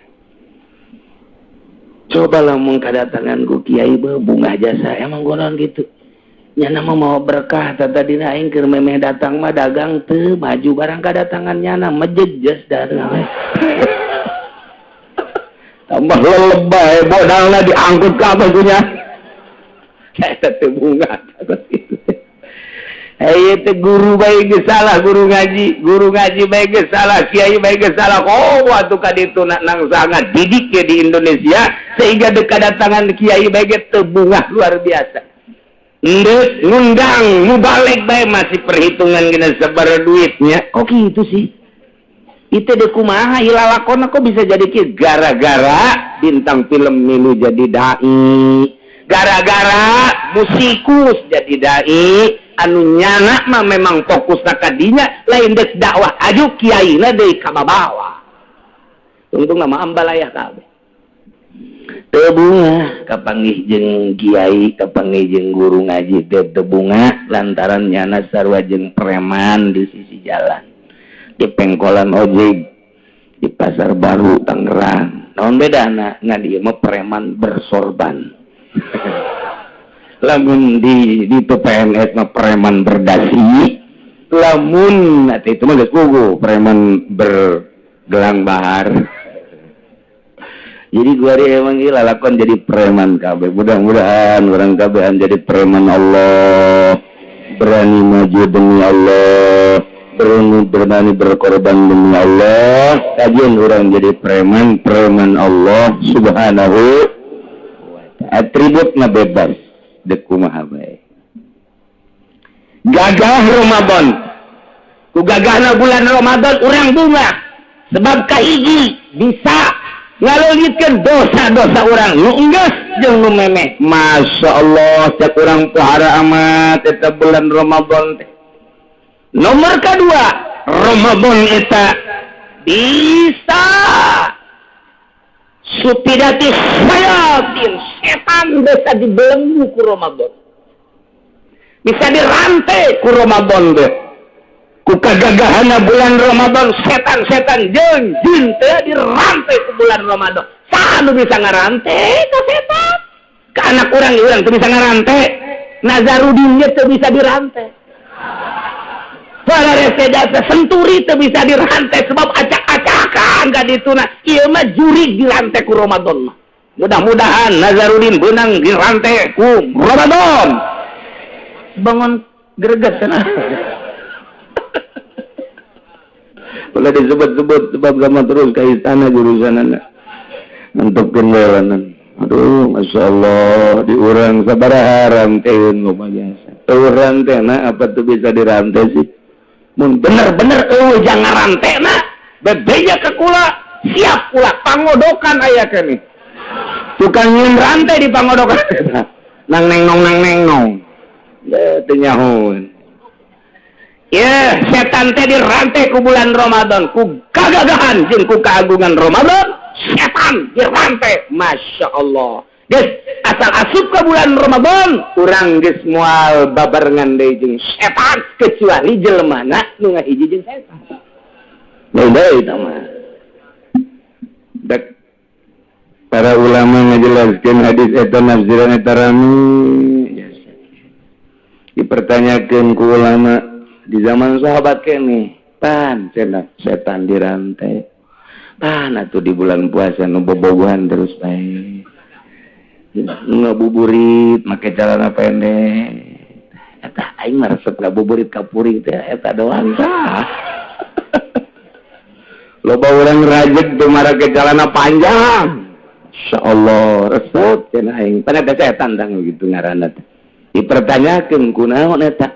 Coba lamun kadatangan ku kiai bunga jasa emang gonon gitu. Nya nama mau berkah tata dina aing keur memeh datang mah dagang teu maju barang kadatangan nyana mejejes datang. Tambah lebay bodalna diangkut ka apa punya. Eta teu bunga itu. Hei itu guru baik ge salah guru ngaji baik ge salah kiai baik ge salah waktu kaditu nang sangat didik ya di Indonesia sehingga dekadatangan kiai baik ge teu bunga luar biasa. Ndes ngundang mubalik bae masih perhitungan gina sabar duitnya kok gitu sih itu deh kumaha ilalakona kok bisa jadi kieu gara-gara bintang film milu jadi dai gara-gara musikus jadi dai anu nyana mah memang fokus kadinya lain des dakwah aju kiaina deui ka babawa untung nama ambalayah kabeh teu bunga kapanggih jeung kiai kapanggih jeung guru ngaji teu bunga lantaran nyana sarua jeung preman di sisi jalan di pengkolan ojek di pasar baru Tangerang naon bedana ngadieu mah preman bersorban lamun di PNS mah preman berdasi lamun atuh itu mah geus puguh preman bergelang bahar. Jadi gua emang gila lakon jadi preman kabeh. Mudah-mudahan orang kabehan jadi preman Allah. Berani maju demi Allah. Berani berkorban demi Allah. Kajian orang jadi preman Allah subhanahu wa ta'ala. Atributna bebas. Deku maha bae. Gagah Ramadan. Ku gagahna bulan Ramadan urang bunga. Sebab kahiji bisa ngalulitkeun dosa-dosa urang nu enggeus jeung nu memeh. Masyaallah cek urang pohara amat eta bulan Ramadan teh. Nomor kedua, Ramadan eta bisa supidati sayatin setan bisa dibelenggu ku Ramadan. Bisa dirantai ku Ramadan teh. Ku kagagahana bulan Ramadan setan-setan jeung jin teh dirantai ku bulan Ramadan. Saha nu bisa ngarantai ka setan? Ka anak urang teu bisa ngarantai. Nazarudin teu bisa dirantai. Para resedasa senturi teu bisa dirantai sebab acak-acakan ka dituna. Ieu mah jurig dirantai ku Ramadan mah. Mudah-mudahan Nazarudin beunang dirantai ku Ramadan. Bangun greget cenah. Kalau disebut-sebut sebab sama terus ke istana jurusanana untuk kenwelanan. Aduh, Masya Allah, diurang sabaraha ranteun ngomongnya. Urang teh apa tuh bisa dirantai sih? Mun bener-bener jangan rantai na, bebeja ke kula, siap kula pangodokan aya kene. Tukang nyeun rantai di pangodokan. Nang neng-nong. Ya teu nyahoun. Ya, setan teh dirantai ku bulan Ramadan, ku kagagahan jeung ku keagungan Ramadan, setan dirantai. Masya Allah. Geus asal asup ke bulan Ramadan, urang geus moal babarengan deui jeung setan kecuali jelemana nu ngahiji jeung setan. Deui mah. Dak para ulama ngajelaskeun hadis eta nafsiran eta rami. Dipertanyakeun ku ulama di zaman sahabat kene pan setan dirantai pan atuh di bulan puasa nu bobogohan terus bae ngabuburit make celana pendek eta aing mah resep ngabuburit kapuri teh eta doang tah loba urang rajeg teu make celana panjang insyaallah resep cenah aing pan ada setan tah gitu ngaranna teh dipertanyakeun kunaon eta.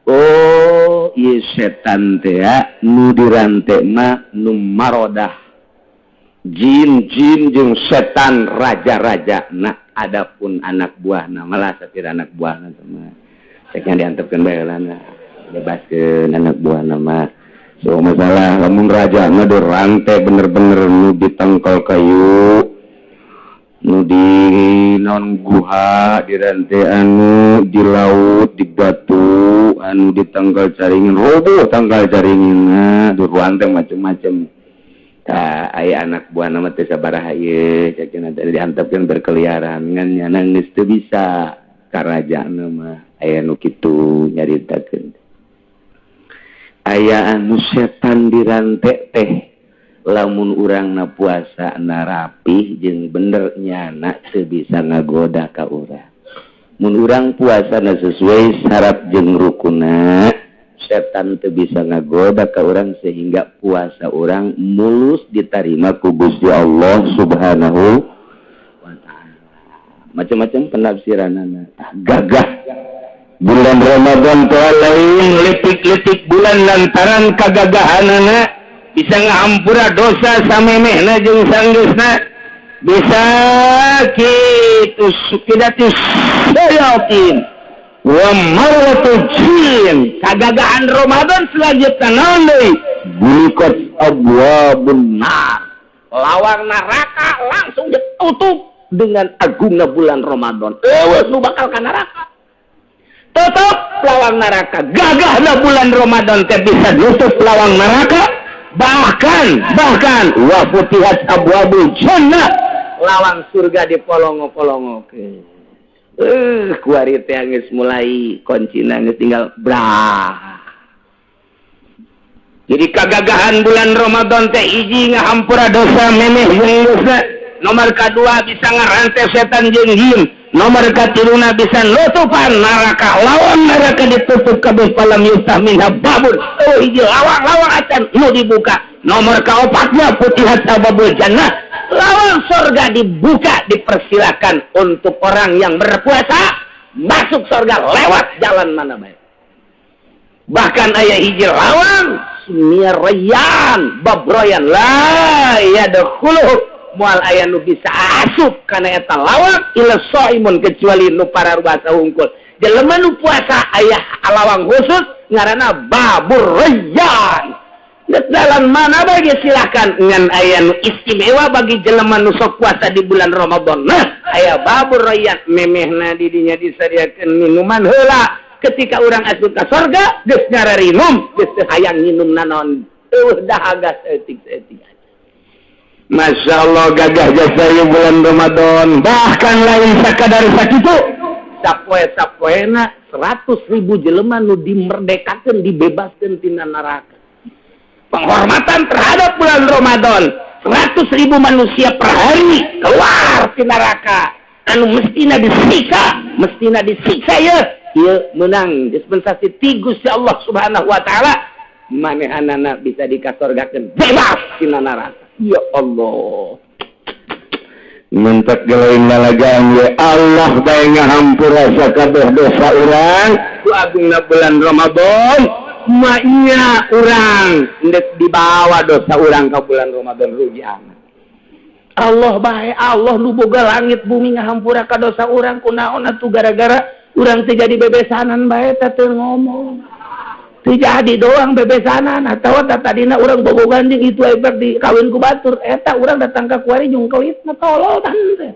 Oh, iya setan teh ya, nu dirantai mah nu marodah. Jin jeung setan raja-raja. Nah, adapun anak buahna malah satir anak buahna mah. Ceknya diantepkeun bae lah bebaskeun anak buahna mah. So masalah lamun raja mah dirantai bener-bener nu ditengkel kayu. Nu di non guha dirantai anu di laut di batu anu di tanggal caringin roboh tanggal caringin nah duruan teh macam-macam Aya anak buah nama teh sabaraha ieu ceukna dihantapkeun berkeliaran ngan nyanang geus teu bisa karajaana mah aya nu kitu nyaritakeun. Aya anu setan dirante teh lamun urangna puasa na rapih jeung bener nyana teu bisa ngagoda ka urang. Mun urang puasana sesuai syarat jeung rukunna, setan teu bisa ngagoda ka urang sehingga puasa urang mulus ditarima ku Gusti Allah Subhanahu wa taala. Macam-macam penafsiranana. Gagah bulan Ramadan teh lain letik-letik bulan lantaran kagagahanana bisa ngahampura dosa samemehna jeung sanggeusna. Bisa kitu sukidatus sayatin wa marwatul jin. Kagagahan Ramadan selanjutnya naon deui? Bulikat abwabun nar. Lawang neraka langsung ditutup dengan agungna bulan Ramadan. Eueus nu bakal ka neraka. Tutup lawang neraka. Gagahna bulan Ramadan teh bisa nutup lawang neraka. Bahkan wa futihat abwabul jannah. Lawang surga dipolongo-polongokeun. Kuari teh geus mulai kuncina geus tinggal brah. Jadi kagagahan bulan Ramadan teh hiji ngahampura dosa memeh jeung dosa. Nomor kadua bisa ngarantai setan jeung jin. Nomor katiluna bisa nutupan neraka. Lawang neraka ditutup kabeh palam yustah minha babur. Hiji lawang acan nu dibuka. Nomor kaopatnya putihat abwabul jannah. Lawang surga dibuka, dipersilakan untuk orang yang berpuasa masuk surga lewat jalan mana baik. Bahkan ayat hijir lawang Rayyan babroyan la yadkhuluh moal aya nu bisa asup kana eta lawang ila shaimun kecuali nu para puasa hungkul. Jelema nu puasa aya lawang khusus ngaranna babur Rayyan. Dalam mana bagi silakan ngan aya nu istimewa bagi jelema nu sok puasa di bulan Ramadan. Nah, aya babur Rayyan memehna di dinya disariakeun minuman heula. Ketika orang asup ka surga geus ngararinum, geus teu hayang nginum naon. Dahaga saeutik-saeutik. Masyaallah gagah jasa bulan Ramadan. Bahkan lain sakadar sakitu. Sapoe-sapoena 100.000 jelema nu dimerdekakeun, dibebaskeun tina neraka. Penghormatan terhadap bulan Ramadan. 100.000 manusia per hari keluar di neraka. Anu mestina disiksa ya. Ieu menang dispensasi ti Gusti Allah Subhanahu wa taala. Manehanana bisa dikasorgakeun bebas di neraka. Ya Allah. Mentak gelain lalagaan ya Allah bae ngahampura sakabeh dosa urang ku agungna bulan Ramadan. Maknya orang ndek dibawa dosa orang ke bulan Ramadan rugi amat. Allah bae Allah nu boga langit bumi ngahampura ka dosa orang kunaon atuh gara-gara urang teh jadi bebesanan bae teh ngomong. Teu jadi doang bebesanan atawa tadina urang bobogan jeung itu efek di kawin ku batur eta urang datang ka kuari jeung kawitna tolol teh.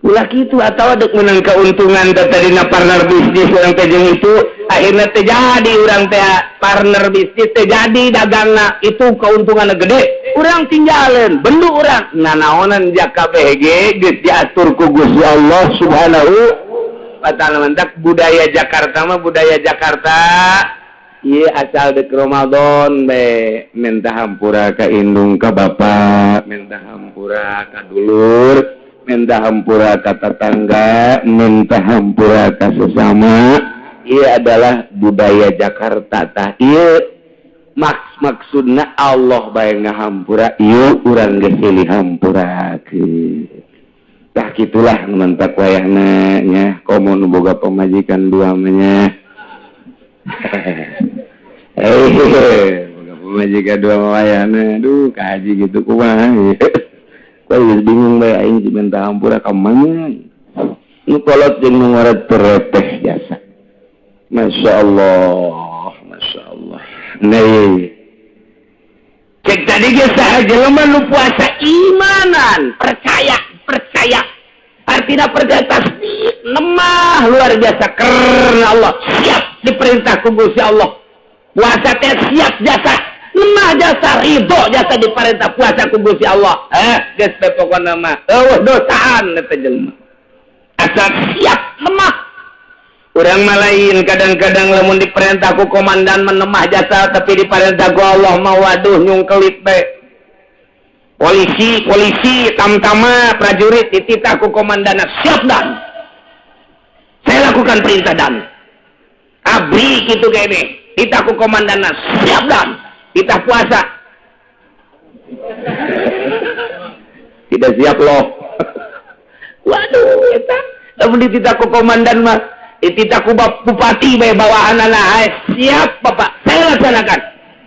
Ulah kitu atawa dek menang keuntungan tadina partner bisnis urang teh jeung itu akhirnya terjadi urang teh partner bisnis terjadi dagangna itu keuntunganna gede urang tinggalin bendu urang nanaonan jakabeh ge geus diatur ku Gusti Allah Subhanahu wa taala. Mentak budaya Jakarta mah budaya Jakarta ieu asal dek Ramadan be minta hampura ka indung ka bapa, minta hampura ka dulur, minta hampura ka tetangga, minta hampura ka sesama. Ia adalah budaya Jakarta tah. Ieu maksudna Allah bae ngahampura, ieu urang geus silih hampurakeun. Tah kitulah mentak wayahna nya komo nu boga pamajikan dua nya. Boga pamajikan dua wayahna. Duh kaji gitu kumaha. Kau bingung bae aing minta hampura ka mana. Nu kolot jeung nu ngaret terepeh jasa. Masya Allah. Nih, cek tadi dia sahaja lu puasa imanan, percaya. Artinya percaya tasbih, nemah luar biasa karena Allah siap diperintah ku Gusti Allah. Puasa teh siap jasa lemah jasa ridho jasa diparentah puasa ku Gusti Allah geus teh pokona mah eueuh dosaan eta jelema asal siap lemah urang mah lain kadang-kadang lamun diperintah ku komandan menemah jasa tapi diparentah ku Allah mah waduh nyungkelit bae polisi tamtama prajurit dititah ku komandana siap dan saya lakukan perintah dan abri gitu kene dititah ku komandana siap dan kita puasa tidak siap loh waduh eta lamun dititah ku komandan mah dititah ku bupati bae bawahanana siap Bapak saya laksanakan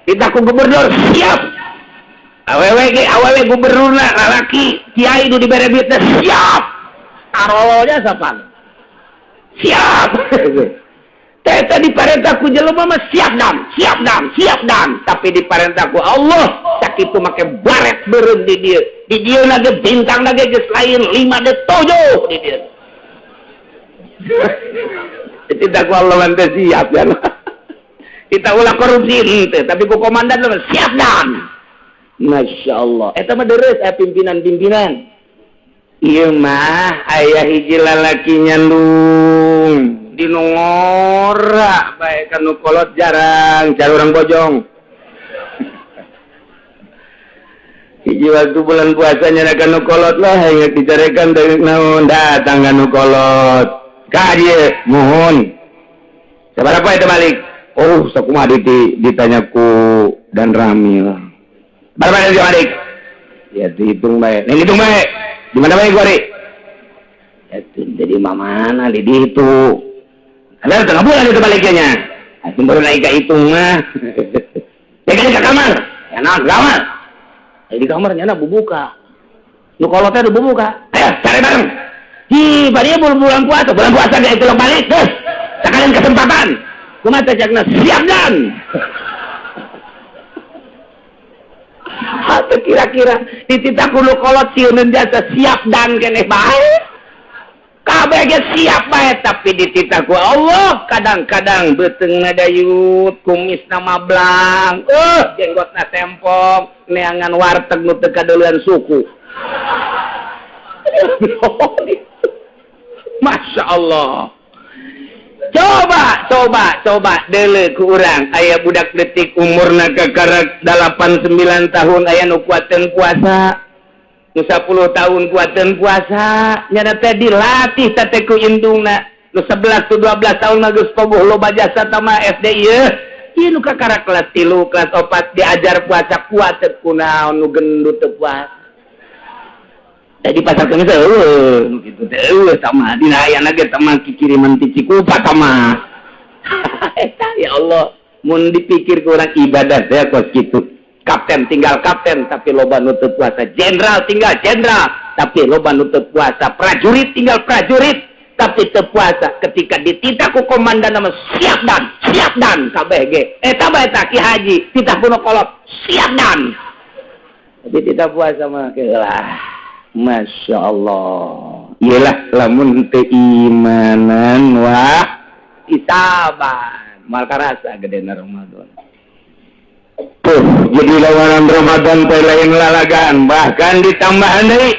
dititah ku gubernur siap awewe gubernurna lalaki kiai nu dibere duit siap tarolonya sapan siap Teta diparentah ku jelema mah siap dan tapi diparentah ku Allah sakitu make baret beureum di dieu lagi bintang lagi geus lain 5 de 7 di dieu tidak ku Allah lantas siap ya kita ulah korupsi henteu tapi ku komandan mah siap dan Masya Allah eta mah deres pimpinan ieu mah aya hiji lalaki nyandung dinu ngora bae kanu kolot jarang cari orang bojong hiji waktu bulan puasanya kanu kolot lah ingat dicarekan dari naon datang kanu kolot ka dieu muhun sabaraha eta balik oh sakumaha ditanya ku dan Ramil berapa dia balik ya dihitung bae ning hitung bae di mana bae gua ri itu jadi mana di itu ada tengah bulan itu baliknya aku baru naik ke hitung mah ya kan ke kamar ya nak kamar di kamarnya nak bubuka lu kalau teh bubuka ayo cari bareng hi bari bulan puasa dia itu lo balik terus sekalian kesempatan kumaha cakna siap dan atau kira-kira dititah kudu kolot sieuneun jasa siap dan keneh bae kabeh ge siap bae tapi dititah ku Allah kadang-kadang beuteungna dayut kumisna mablang jenggotna tempong neangan warteg nu teu kadeulean suku Masya Allah coba deuleu ku urang aya budak leutik umurna kakarek 8-9 tahun aya nu kuateun puasa nu 10 tahun kuateun puasa nya teh dilatih teh ku indungna nu 11 tu 12 tahun mah geus poboh loba jasa tama SD ieu nu kakarek kelas 3 kelas 4 diajar puasa kuat teh kunaon nu gendut teu puasa di pasar kemis nu kitu teh tama dina ayana ge tama kikiriman ti Cikupa tama eta ya Allah mun dipikir ku urang ibadah teh kos kitu kapten tinggal kapten tapi loba nu teu puasa jenderal tinggal jenderal tapi loba nu teu puasa prajurit tinggal prajurit tapi teu puasa ketika dititah ku komandan nama siap dan kabeh ge eta bae eta Ki Haji titah kuno kolot siap dan tapi tidak puasa mah keulah Masya Allah iyalah lamun teu imanan wah isaban mal karasa gedena Ramadan tuh jadi lawanan Ramadan teh lain lalagaan bahkan ditambahan deui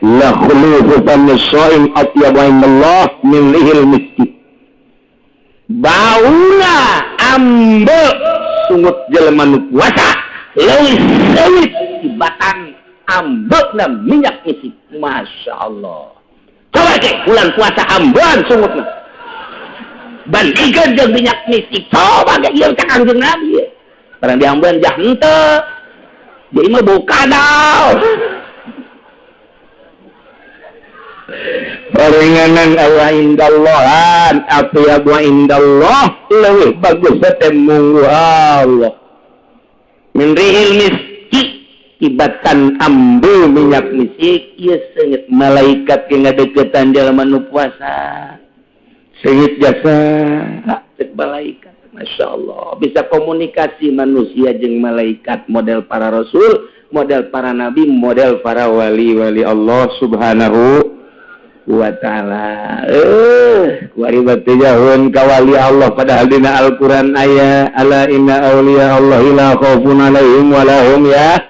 la khulufu famissaim atyabu indallah min lihil miski bauna ambe sungut jelema nu puasa leuwih seuit tibatan ambekna minyak misik Masya Allah coba ke bulan puasa ambean sungutna bandingkeun jeung minyak misik coba ke ieu ka Kangjeng Nabi barang diambean jah henteu jadi mah bau kadal Paringanan Allah indallahan atyabu indallah leuwih bagus teh munggu Allah min rihil miski ibatan ambu minyak misik ieu seungit malaikat ge ngadeukeutan jalma nu puasa seungit jasa cek malaikat Masya Allah bisa komunikasi manusia jeung malaikat model para rasul model para nabi model para wali-wali Allah subhanahu wa taala. Kuari batu jahun kawali Allah padahal dina Al-Quran aya ala inna awliya Allah la khaufun alaihim wa lahum ya.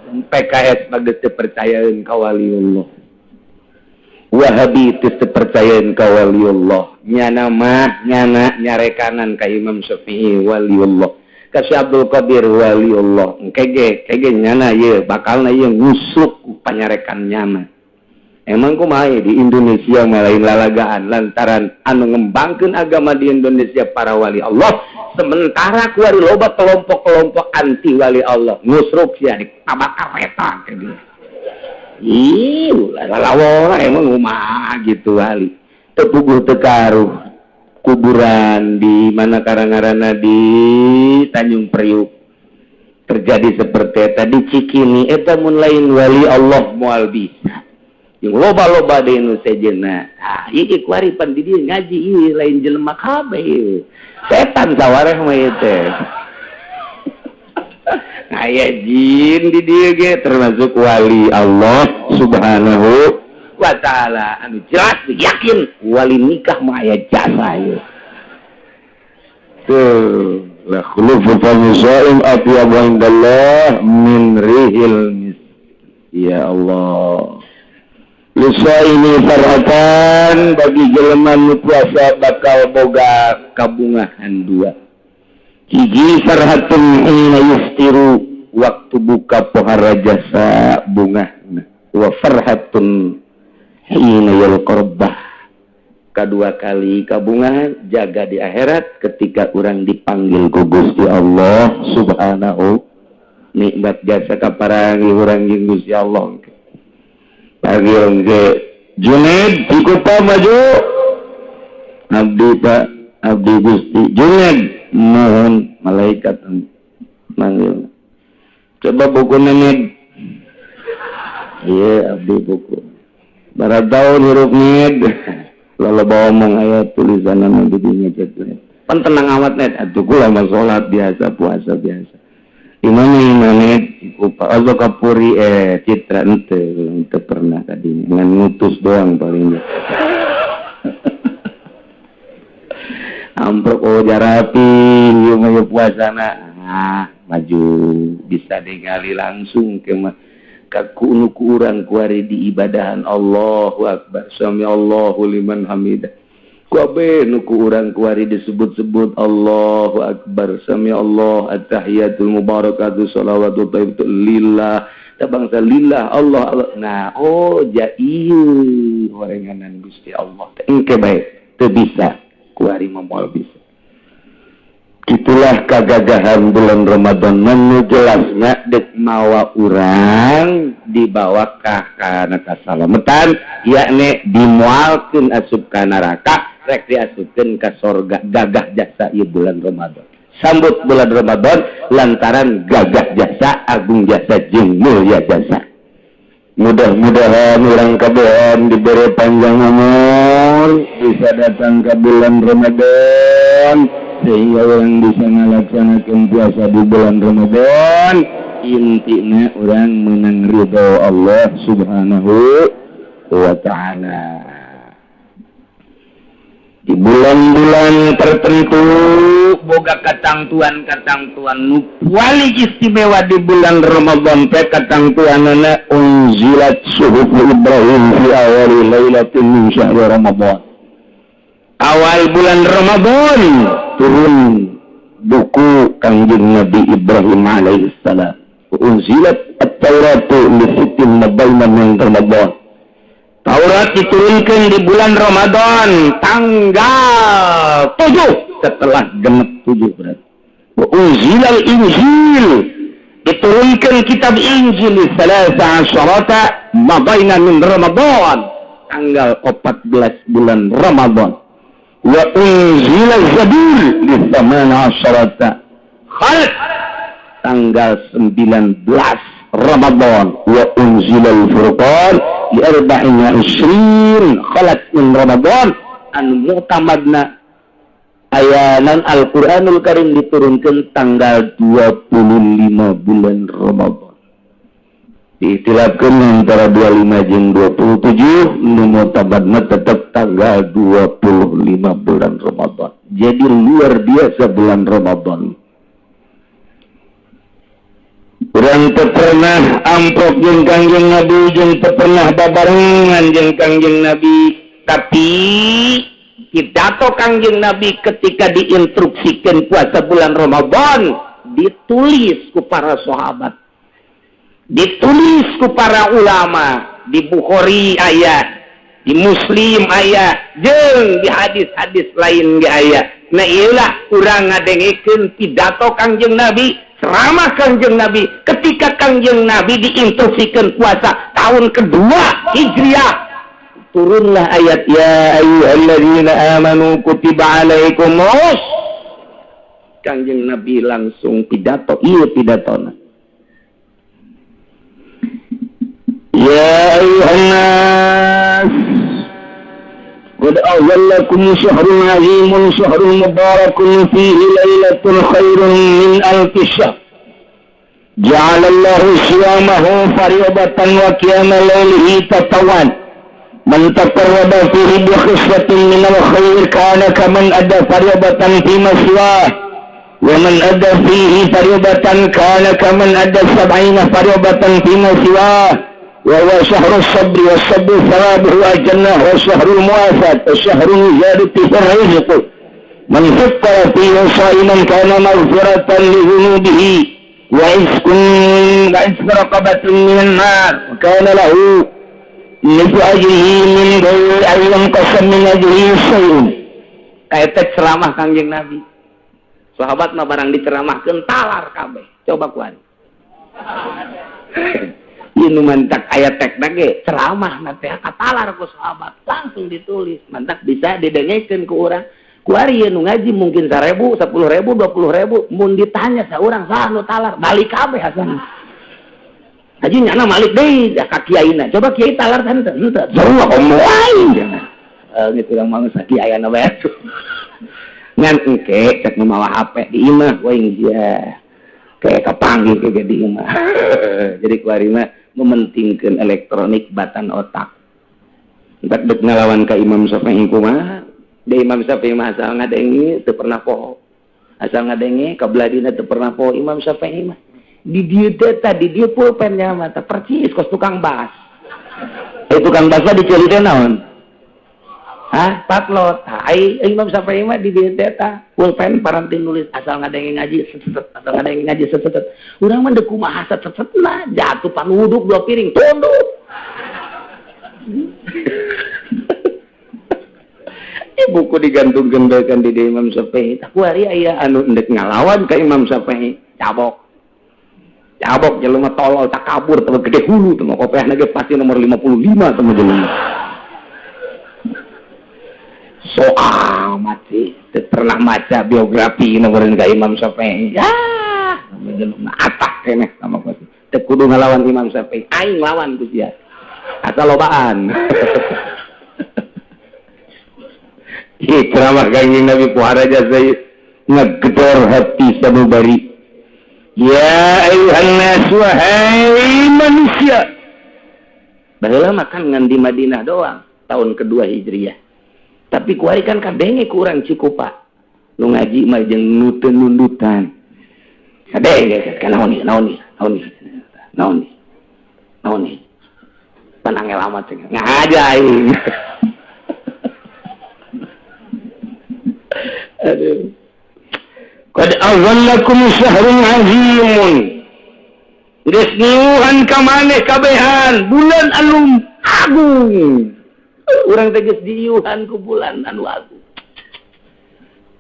PKS bagus percayaan kawali Allah. Wahabi itu percayaan kawali Allah. Nyana mah nyana nyarekanan ka Imam Syafi'i wali Allah. Ka Abdul Qadir wali Allah. Kege nyana ye bakalna ye ngusuk panyarekan nyana. Emang kumaha di Indonesia ngalain lalagaan lantaran anu ngembangkeun agama di Indonesia para wali Allah, sementara kuari loba kelompok-kelompok anti wali Allah ngusruk sia di tabakar eta ke dia. Ih, lalawora emang kumaha gitu wali. Teu puguh teu karuh kuburan di mana karangarana di Tanjung Priuk. Terjadi seperti eta di Cikini eta mun lain wali Allah moal bisa. Yang loba-loba di Indonesia jenah. Iki kuaripan di dia ngaji ini lain jelema kabeh. Setan sawareh mah ieu teh. Aya jin di dia ge termasuk wali Allah Subhanahu wa taala. Anu jelas yakin wali nikah mah aya jasa ieu. Tuh, la khulufu famisaim atyabu indallah min rihil mis. Ya Allah. Lusa ini farhatan bagi jelema nu puasa bakal boga kabungahan dua. Hiji farhatun hina yuftiru waktu buka pohara jasa bungahna. Wa farhatun hina yalqarbah. Kedua kali kabungahan jaga di akhirat ketika orang dipanggil ku Gusti Allah Subhanahu. Nikmat jasa kaparangi urang jeung Gusti Allah. Panggil ke Junaid Cikupa maju abdi Pak abdi Gusti Junaid mohon malaikat manggil coba buku Junaid iya abdi buku barat tahun huruf Nid lalu bawa omong ayat tulisan nama didinya ceklet pan tenang amat net atuh kula mah salat biasa puasa biasa Imanit Cikupa atau kapuri citra ente pernah tadi dengan ngutus doang paling amprok jarapi yung ayo puasana maju bisa digali langsung ke kaku urang kuari di ibadahan Allahu Akbar sami Allahu liman hamidah kuabe nuku urang kuari disebut-sebut Allahu Akbar sami Allah at-tahiyatul mubarakatuh shalawatu thayyibatu lillah tabangsa lillah Allah nah jaieu warenganan Gusti Allah engke bae teu bisa kuari moal bisa itulah kagagahan bulan Ramadan nu jelasna dek mawa urang dibawa kana kasalametan yakni dimualkeun asup ka neraka rek diasupkeun ka sorga gagah jasa ieu bulan Ramadan sambut bulan Ramadan lantaran gagah jasa agung jasa jeung mulia jasa mudah-mudahan urang kabehan diberi panjang umur bisa datang ke bulan Ramadan sehingga orang bisa melaksanakan puasa di bulan Ramadan intinya orang menang ridho Allah Subhanahu wa ta'ala di bulan-bulan tertentu boga katangtuan nu wali istimewa di bulan Ramadan teh katangtuanana unzilat suhuf Ibrahim fi awali lailatin min syahri Ramadan awal bulan Ramadan turun buku Kangjeng Nabi Ibrahim alaihi salam unzilat at-tauratu li sittin mabaina min Ramadan Taurat diturunkan di bulan Ramadan tanggal 7 setelah genep 7 berarti. Wa unzilal Injil diturunkan kitab Injil salasa asyarata mabaina min Ramadan tanggal 14 bulan Ramadan. Wa unzilal Zabur di samana asyarata Khalq tanggal 19 Ramadan wa unzilal Furqan di arba'ina isrin khalat min Ramadan anu mutamadna ayanan Al-Quranul Karim diturunkan tanggal 25 bulan Ramadan diitilafkeun antara 25 jeung 27 nu mutabadna tetap tanggal 25 bulan Ramadan. Jadi luar biasa bulan Ramadan. Urang teu pernah amprok jeung Kangjeng Nabi jeung teu pernah babarengan jeung Kangjeng Nabi, tapi pidato Kangjeng Nabi ketika diinstruksikan puasa bulan Ramadan ditulis ku para sahabat, ditulis ku para ulama, di Bukhari aya, di Muslim aya, jeung di hadis-hadis lain ge aya. Nah ieulah urang ngadengikeun pidato Kangjeng Nabi, ceramah Kangjeng Nabi ketika Kangjeng Nabi diinstruksikan puasa tahun kedua Hijriah. Turunlah ayat ya ayyuhalladzina amanu kutiba alaikumus. Kangjeng Nabi langsung pidato, iya pidatona. Ya ayuhan nas qad awwallakum syahrun azimun syahrun mubarakun fihi lailatul khairun min alfi syahr ja'alallahu siyamahu fariyadatan wa qiyama lailihi tatawan man taqarraba fihi bi khiswatin min al-khair kana kaman adda fariyadatan fi maswah wa man adda fihi fariyadatan kana kaman adda 70 fariyadatan fi maswah وهو شهر الصبر والصبر ثوابه الجنة وشهر المواساة وشهر زيادة في الرزق من فطر فيه صائما كان مغفرة لذنوبه وعتق رقبة من النار وكان له مثل أجره من غير أن ينقص من أجره شيء. Eta ceramah Kangjeng Nabi. Sahabat mah barang diceramahkeun talar kabeh. Coba kuari. Ini mantak ayat tek nage ceramah nanti katalar ku sahabat langsung ditulis mantak bisa didengekeun ku urang kuari nu ngaji mungkin 1.000 10.000 20.000 mun ditanya saurang saha nu talar balik kabeh asan aji nyana malik deui ka kiaina coba kiai talar teh henteu sarua omoai gitu urang mah sakiayana bae ngan engke cek mawa HP di imah we dia kayak kepanggil kayak di imah jadi kuari mah mementingkan elektronik batan otak. Entak dek ngalawan ka Imam Syafi'i kumaha? Da Imam Syafi'i mah asal ngadengi teu pernah poho. Asal ngadengi kabladina teu pernah poho Imam Syafi'i mah. Di dieu teh di dieu pulpennya mah teh percis kos tukang bas. Tukang basna diceuli teh naon? Hah? Patlot. Ai Imam Syafi'i mah di dieu teh pulpen paranti nulis asal ngadengi ngaji setet asal ngadengi ngaji setet. Urang mah deuk kumaha setetna jatuh pan wuduk 2 piring tunduk. Buku digantungkeun baekan di Imam Syafi'i. Tak kuari aya anu endek ngalawan ka Imam Syafi'i. Cabok jelema tolol tak kabur teu gede hulu teu kopiahna ge pasti nomor 55 teu jelema. Soal mati pernah maca biografi nomorkeun ka Imam Syafi'i. Ya, jelema atah keneh sama ku. Teu kudu ngalawan Imam Syafi'i. Aing lawan ku sia. Asal lobaan. Ceramah Kangjeng Nabi puara jasa ngegedor hati sabubari. Ya ayuhan nas wahai manusia. Baheula makan ngan di Madinah doang tahun kedua Hijriah. Tapi kuari kan kadenge ku urang Cikupa. Nu ngaji mah jeung nu teu nundutan. Kadenge kan naon ni. Panangel amat cenah. Ngajain. Aduh. Qad azallakum syahrun azimun. Geus niuhan ka maneh kabehan bulan anu agung. Urang teh geus diiuhan ku bulan anu agung.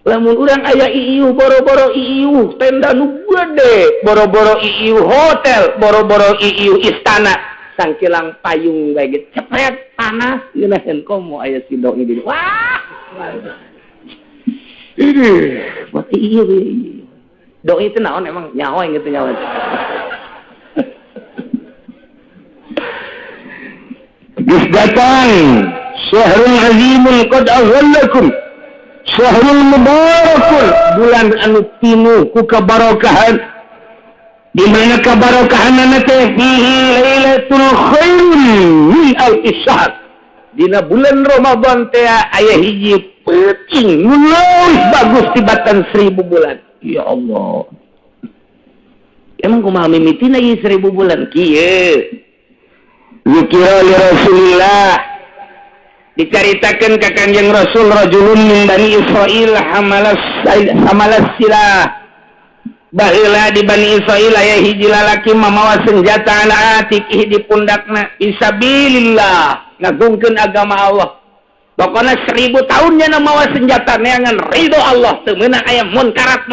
Lamun urang aya iiuh boro-boro iiuh tenda nu gede, boro-boro iiuh hotel, boro-boro iiuh istana, sangkilang payung bae ge cepet panas ngeunaheun komo aya si doi di. Wah. Buat iya doi itu naon emang nyawa gitu nyawa. Bis datang syahrul azimun qad azallakum syahrul mubarakun bulan anu pinuh ku kabarokahan di mana kabarokahanana teh fihi lailatul khairun min alfi syahr. Dina bulan Ramadan teh aya hiji peuting nu leuwih bagus tibatan 1000 bulan. Ya Allah. Emang kumaha mimitina ieu 1000 bulan kieu? Zikra li Rasulillah dicaritakeun ka Kanjeng Rasul rajulun min Bani Israil hamalas silah. Baheula di Bani Israil aya hiji lalaki mamawa senjata ala atikih di pundakna fisabilillah ngagungkeun agama Allah. Pokona 1000 tahun nya mawa senjata neangan ridho Allah teu meunang aya munkarat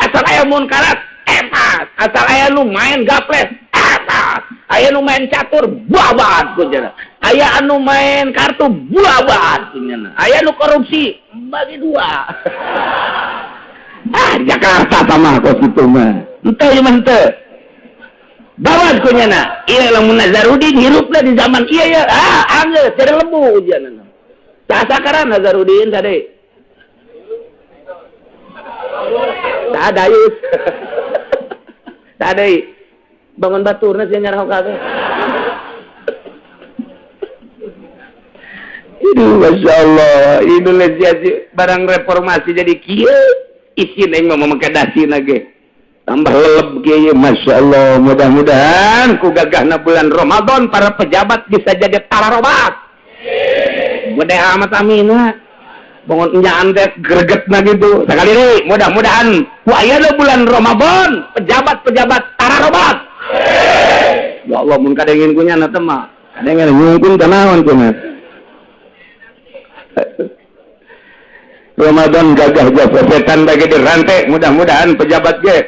asal aya munkarat epas asal aya nu main gaples epas aya nu main catur buabat kunjana aya anu main kartu buabat kunjana aya nu korupsi bagi dua. Jakarta tamah kos itu mah enteu ieu mah henteu bawat kunyana ieu lamun Nazarudin hirupna di zaman ieu ya anggeus tere lembu ujianna sasakaran Nazarudin tadi sadayus tadi bangun baturna sia nyarah kabeh. Itu Masya Allah Indonesia barang reformasi jadi kieu isin yang mau mengkedasi lagi tambah leleb kieu Masya Allah. Mudah-mudahan ku gagahna bulan Ramadan para pejabat bisa jadi tararobat gede amat amin bangun nyaan teh gregetna gitu sekali deui mudah-mudahan ku ayeuna bulan Ramadan pejabat-pejabat tararobat. Ya Allah mun kadengin ku nya teh mah kadengin nyungkun tanaon kumaha Ramadan gagah jasa setan bagi dirantai mudah-mudahan pejabat ge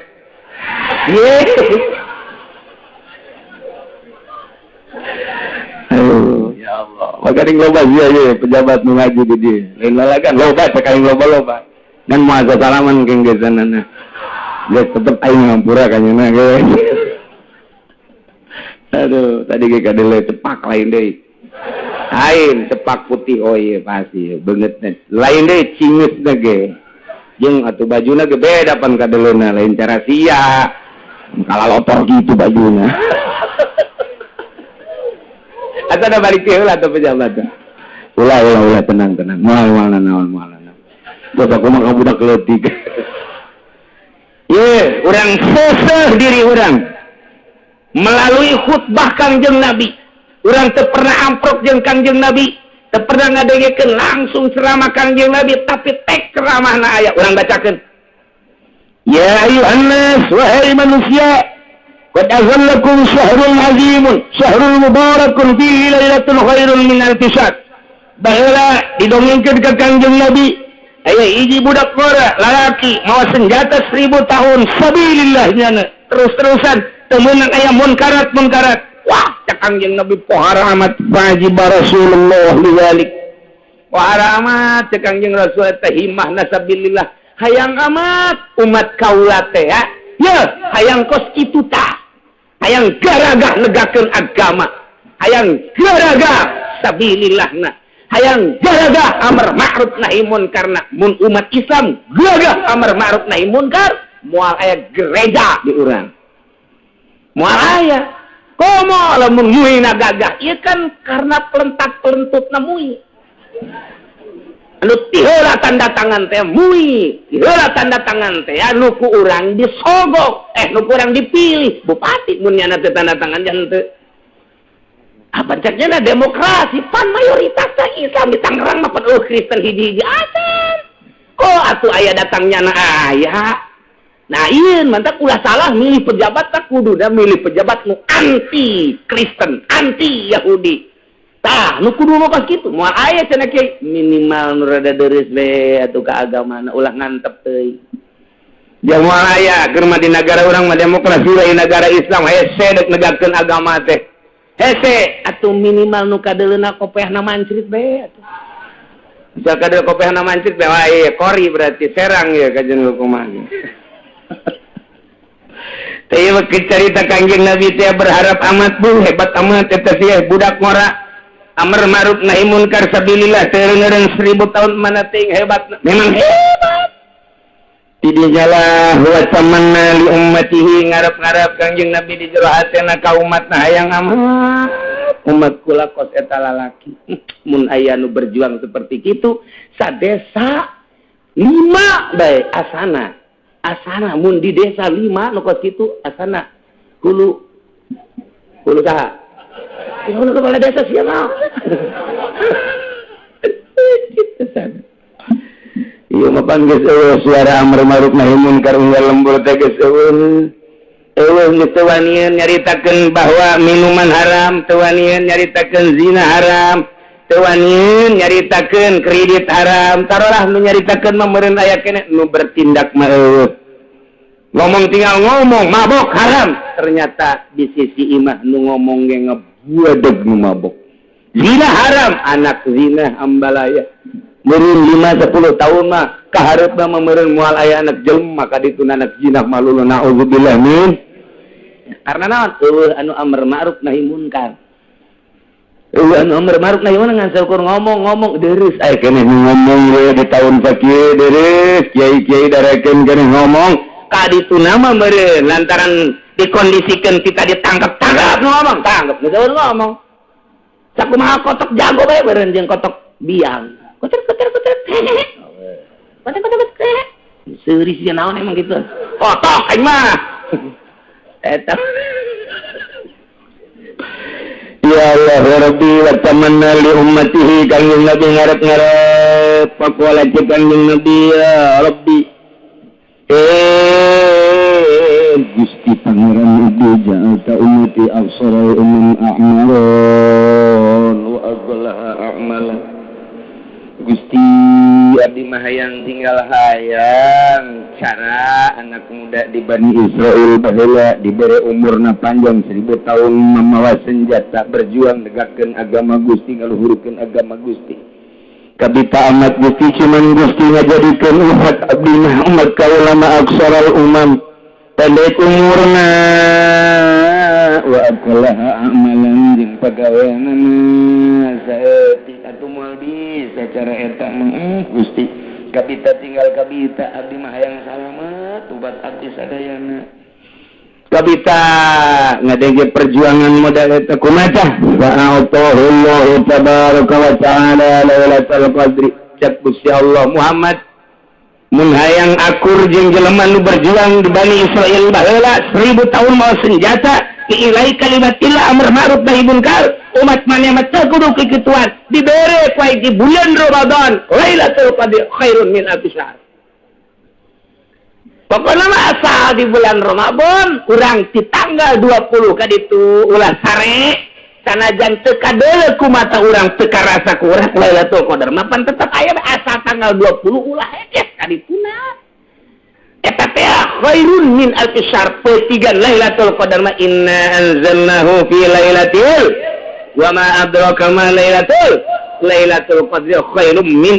ya Allah makaring loba ya pejabat nu ngaji di dieu lain lalagan loba sakaring loba ngan moal salaman keng ge sanana geus tetep aing ngampura kanyeuna ge. Aduh tadi ge kadele cepak lain deui lain cepak putih oh iya pasti banget lain deh cingus ge jeung atuh bajuna ge beda pan kadeleuna lain cara sia kala lotor gitu bajuna. Atuh ada balik heula atuh pejabat ulah tenang moal naon bos aku mah budak leutik. Ye urang seseh diri urang melalui khutbah Kangjeng Nabi. Urang teu pernah amprok jeung Kangjeng Nabi, teu pernah ngadengekeun langsung ceramah Kangjeng Nabi, tapi tek ceramahna aya urang bacakeun. Ya ayyuhan nas wahai manusia, qad azallakum syahrul azimun, syahrul mubarakun fihi lailatul khairun min alfi syahr. Baheula didongengkeun ka Kangjeng Nabi, aya hiji budak ngora lalaki mawa senjata 1000 tahun sabilillah nya terus-terusan teu meunang aya munkarat. Wah, Kangjeng Nabi pohara amat wajib Rasulullah liwalik. Pohara amat Kangjeng Rasul teh himmah nasabilillah. Hayang amat umat kaula teh ya. Hayang kos kitu tah. Hayang garagah negakeun agama. Hayang garagah sabilillahna. Hayang garagah amar ma'ruf nahi munkarna. Mun umat Islam garagah amar ma'ruf nahi munkar, moal aya gereja di urang. Moal aya komo lamun mui na gagah ieu kan karena pelentak-pelentutna mui anu tiheula tanda tangan teh mui tiheula tanda tangan teh anu ku urang disogok nu ku urang dipilih bupati mun nya teh tanda tangan jan teu apa caknya demokrasi pan mayoritasna Islam di Tangerang mah pan Kristen hiji-hiji acan kok atuh aya datangnya na aya. Nah iya mantap ulah salah milih pejabat tak kudu dah milih pejabat nu anti Kristen, anti Yahudi. Tah nu kudu mah pas kitu. Moal aya cenah kieu minimal nu rada deres we atuh ka agamana ulah ngantep teuing. Jeung moal aya keur mah di negara urang mah demokrasi we negara Islam hese dek negakeun agama teh. Hese atuh minimal nu kadeleuna kopehna mancrit we atuh. Misal kadel kopehna mancrit we wae kori berarti serang ya kajen kumaha. Tapi waktu cerita Kangjeng Nabi teh berharap amat bu hebat amat eta sih budak ngora amar ma'ruf nahi munkar sabilillah teureung 1000 tahun mana ting hebat memang hebat Tidaklah wa tamanna li ummatihi ngarep-ngarep Kangjeng Nabi di jero hatena ka umatna hayang amat umat kula kos eta lalaki mun aya nu berjuang seperti kitu sadesa 5 bae asana mun di desa 5 nu kos kitu asana hulu saha hulu kepala desa sia mah iya mapan geus suara amar ma'ruf nahi munkar unggal lembur teh geus tewanian nyaritakeun bahwa minuman haram, tewanian nyaritakeun zina haram, tewanian nyaritakeun kredit haram, taruhlah nu nyaritakeun mah meureun aya keneh nu bertindak mah ngomong tinggal ngomong mabok haram, ternyata di sisi imah nu ngomong ge ngebuadeg nu mabok. Zina haram, anak zina ambalaya. Meureun 5-10 tahun mah kaharepna mah meureun moal aya anak jelema ka ditu anak zina malulu naudzubillah min. Karena naon? Anu amar ma'ruf nahi munkar. Anu amar ma'ruf nahi munkar ngan saukur ngomong deres aya keneh ngomong we di tahun sakieu deres kiai-kiai darekeun keneh ngomong ka ditu nama meureun lantaran dikondisikeun kita ditangkap ngomong tangkap geus ngomong. Sakumaha kotok jago bae meureun jeung kotok biang. Kotor. Seuris dia naon emang gitu. Kotok aing mah. Eta. Ya Allah ya Rabbi wa tamanna li ummatihi Kangjeng Nabi ngarep-ngarep pakuala Kangjeng Nabi ya Rabbi. Gusti Pangeran Ibu ja'alta ummati absara umman a'maron wa aghlaha a'malan. Gusti abdi mah hayang tinggal hayang cara anak muda di Bani Israel baheula dibere umurna panjang 1000 tahun mamawa senjata berjuang negakkeun agama Gusti ngaluhurkeun agama Gusti kabita amat Gusti cuman Gusti ngajadikeun umat abdi mah umat kaula mah aksaral umam pendek umurna wa aqlaha amalan jeung pagaweana saeutik atuh moal bisa cara eta mah Gusti kabita tinggal kabita abdi mah hayang salamet ubat abdi sadayana kabita ngadenge perjuangan modal eta kumaha wa'atahullahu tabaraka wa ta'ala lailatul qadri cak Gusti Allah Muhammad mun hayang akur jeung jelema nu berjuang di Bani Israil baheula 1000 tahun mau senjata ilai kalimatillah amar ma'ruf nahi munkar umat maneh mah teu kudu kikituan dibere poe di bulan Ramadan Lailatul Qadar khairun min alfi syahr. Pokona mah asal di bulan Ramadan urang di tanggal 20 ka ditu ulah sare sanajan teu kadeuleu ku mata urang teu karasa ku urang Lailatul Qadar mah pan tetep aya asal tanggal 20 ulah heeh ka dituna. Eta teh khairun min alfi syahr petigan Lailatul Qadar mah inna anzalnahu fi lailatil wa ma adraka ma lailatul qadri khairun min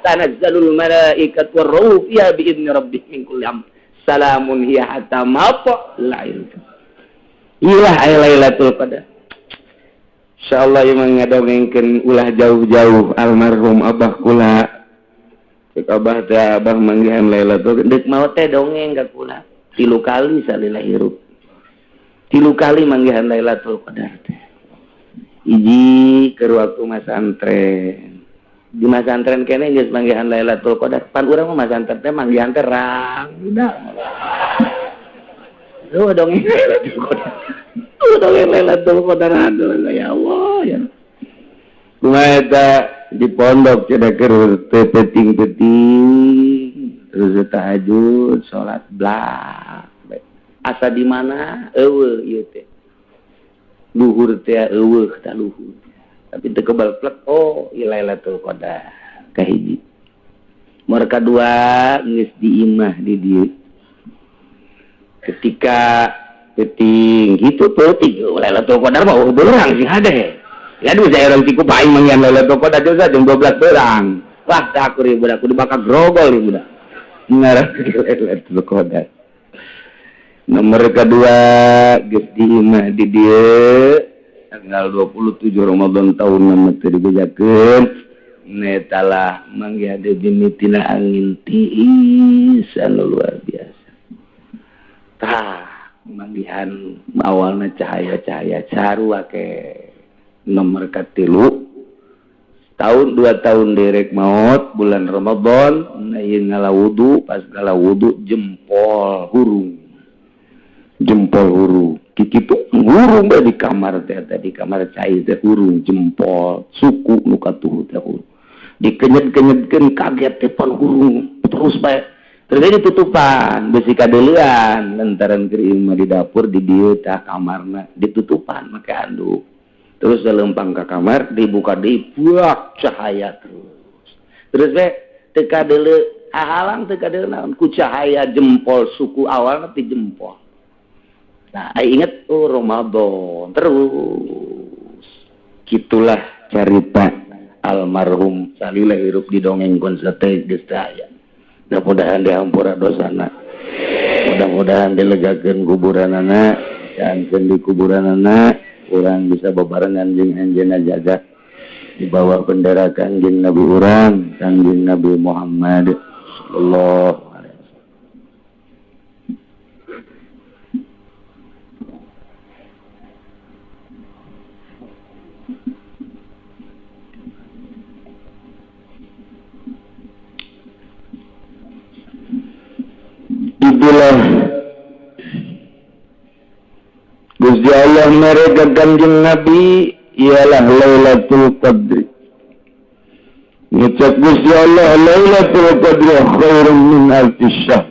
tanazzalul malaikatu war ruh fiha bi idzni rabbihim min kulli amr salamun hiya hatta matla'il ilah lailatul qadar. Insyaallah ieu ngadongengkeun ulah jauh-jauh almarhum abah kula cek abah teh abah manggihan Lailatul deuk mau teh dongeng ka kula 3 kali salila hirup 3 kali manggihan Lailatul Qadar teh hiji keur waktu masantren di masantren kene geus manggihan Lailatul Qadar pan urang mah masantren teh manggihan teh rang budak dongeng Lailatul Qadar dongeng Lailatul Qadar aduh ya Allah ya kumaha eta di pondok cenah keur teu penting-penting terus tahajud salat blah asa di mana eueuh ieu teh luhur teh eueuh tah luhur tapi teu kebal plek oh ieu Lailatul Qadar kahiji mor kadua geus diimah di dieu ketika penting gitu penting Lailatul Qadar mah urang sing hadeh ya aduh saya orang tiku paling manggihan Lailatul Qadar juga jam 12 berang wah tak aku budak kudu bakal grogol nih budak ngarep Lailatul Qadar. Nomor kedua geus diimah di dieu tanggal 27 Ramadan tahun nama teu dibejakeun netalah mangga ada bimitina angin tiis anu luar biasa. Tah manggihan awalna cahaya-cahaya sarua ke nomor katilu tahun 2 tahun derek maut bulan Ramadan ieu ngalawudu pas ngalawudu jempol hurung kikitu hurung bae di kamar teh di kamar cai teh hurung jempol suku nu katuh teh hurung dikenyet-kenyetkeun kaget teh pan hurung terus bae terjadi tutupan besi kadeulean lantaran keur mah di dapur di dieu tah kamarna ditutupan make handuk terus lempang ke kamar dibuka deui buak cahaya terus bae teu kadeuleu halang teu kadeuleu naon ku cahaya jempol suku awalna ti jempol. Nah, ingat Ramadan terus gitulah cerita almarhum salila hirup didongengkeun sateh geus aya. Mudah-mudahan dihampura dosana. Mudah-mudahan dilegakeun kuburanana, janten di kuburanana urang bisa bebarengan jeung anjeunna jagat di bawah bendera Kangjeng Nabi urang, Kangjeng Nabi Muhammad sallallahu alaihi wasallam. Di bulan Gusti Allah mereka Kanjeng Nabi ialah Lailatul Qadri. Ngucap Gusti Allah Lailatul Qadri khairun min alfi syahr.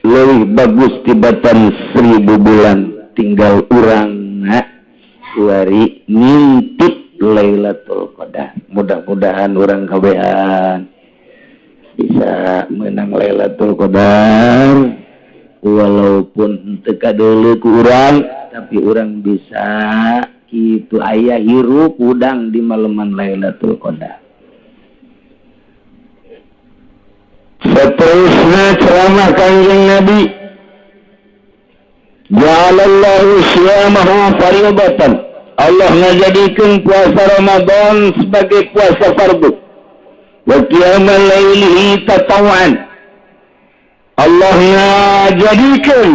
Lebih bagus tibatan 1000 bulan tinggal urangna kuari ngintip Lailatul Qadar. Mudah-mudahan urang kabehan bisa menang Lailatul Qadar walaupun teu kadeuleu ku urang tapi urang bisa kitu aya hirup udang di maleman Lailatul Qadar. Seterusnya ceramah Kanjeng Nabi ja'alallahu syiyamahu fardatan. Allah ngajadikeun puasa Ramadan sebagai puasa fardu. Wa qiyamal lailihi tatawuan. Allah ngajadikeun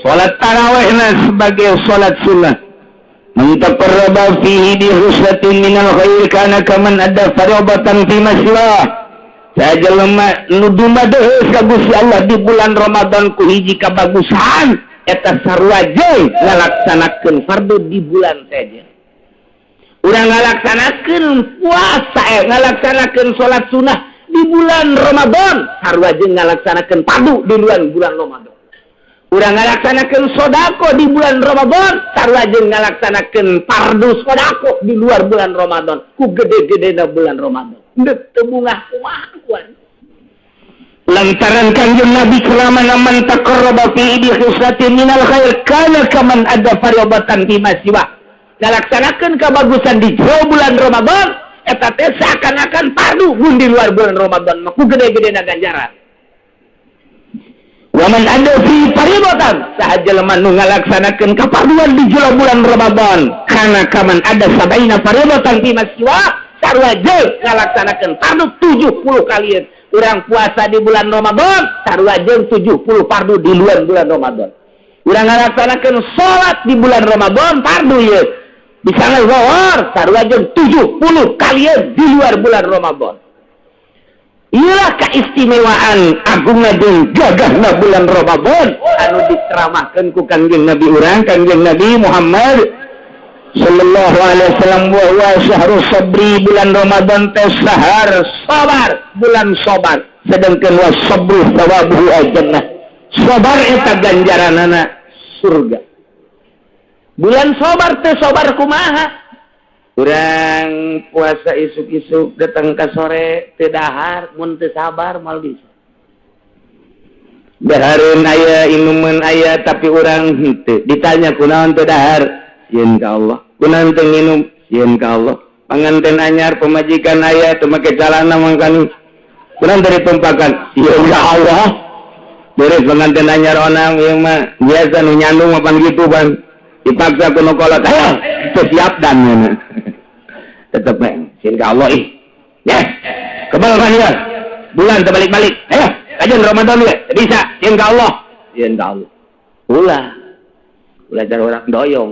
salat tarawihna sebagai salat sunnah. Man taqarraba fihi bi husatin minal khair kana kaman adda fardatan fi masjid. Saja lemah nu dumadeus ka Gusti Allah di bulan Ramadan ku hiji kabagusan eta sarua jeung ngalaksanakeun fardu di bulan saja. Urang ngalaksanakeun puasa ngalaksanakeun salat sunah di bulan Ramadan sarua jeung ngalaksanakeun fardu di bulan Ramadan. Urang ngalaksanakeun sedekah di bulan Ramadan sarua jeung ngalaksanakeun fardu sedekah di luar bulan Ramadan ku gede-gedena bulan Ramadan. Ndek tebungah kumaha lantaran Kanjeng Nabi kelamana man taqarraba fi idi khusatin minal khair kana kaman ada fardatan fi masiwa. Ngalaksanakeun kabagusan di bulan Ramadan eta teh seakan-akan fardu mun di luar bulan Ramadan mah ku gede-gedena ganjaran. Wa man ada fi fardatan sahaja lemah nu ngalaksanakeun kafarduan di bulan Ramadan kana kaman ada sabaina fardatan fi masiwa. Sarua jeung ngalaksanakeun fardu 70 kalian. Urang puasa di bulan Ramadan, sarua jeung 70 fardu di luar bulan Ramadan. Urang ngalaksanakeun salat di bulan Ramadan fardu ye. Bisa zuhur, sarua jeung 70 kalian di luar bulan Ramadan. Inilah keistimewaan agungna jeung gagahna bulan Ramadan anu diceramahkeun ku Kanjeng Nabi urang, Kanjeng Nabi Muhammad sallallahu alaihi wasallam wa syahrus sabri bulan Ramadan teh sahar sabar bulan sabar sedangkan wa sabru thawabuhu al-jannah sabar eta ganjaranana surga. Bulan sabar teh sabar kumaha urang puasa isuk-isuk datang ka sore teu dahar mun teu sabar moal bisa dahareun aya inuman aya tapi urang henteu ditanya kunaon teu dahar sieun ka Allah kunaon teu nginum sieun ka Allah panganten anyar pemajikan aya teu make calana mangkani kunaon teu ditumpakan sieun ka Allah beres panganten anyar onang ieu mah biasa nu nyandung mapan kitu ban dipaksa kuno kolot ayo teu siap dan tetep sieun ka Allah Ya, kebal ya. Bulan terbalik-balik. Ayo, kajian Ramadan ya. Bisa, insya Allah. Insya Allah. Ulah cara orang doyong.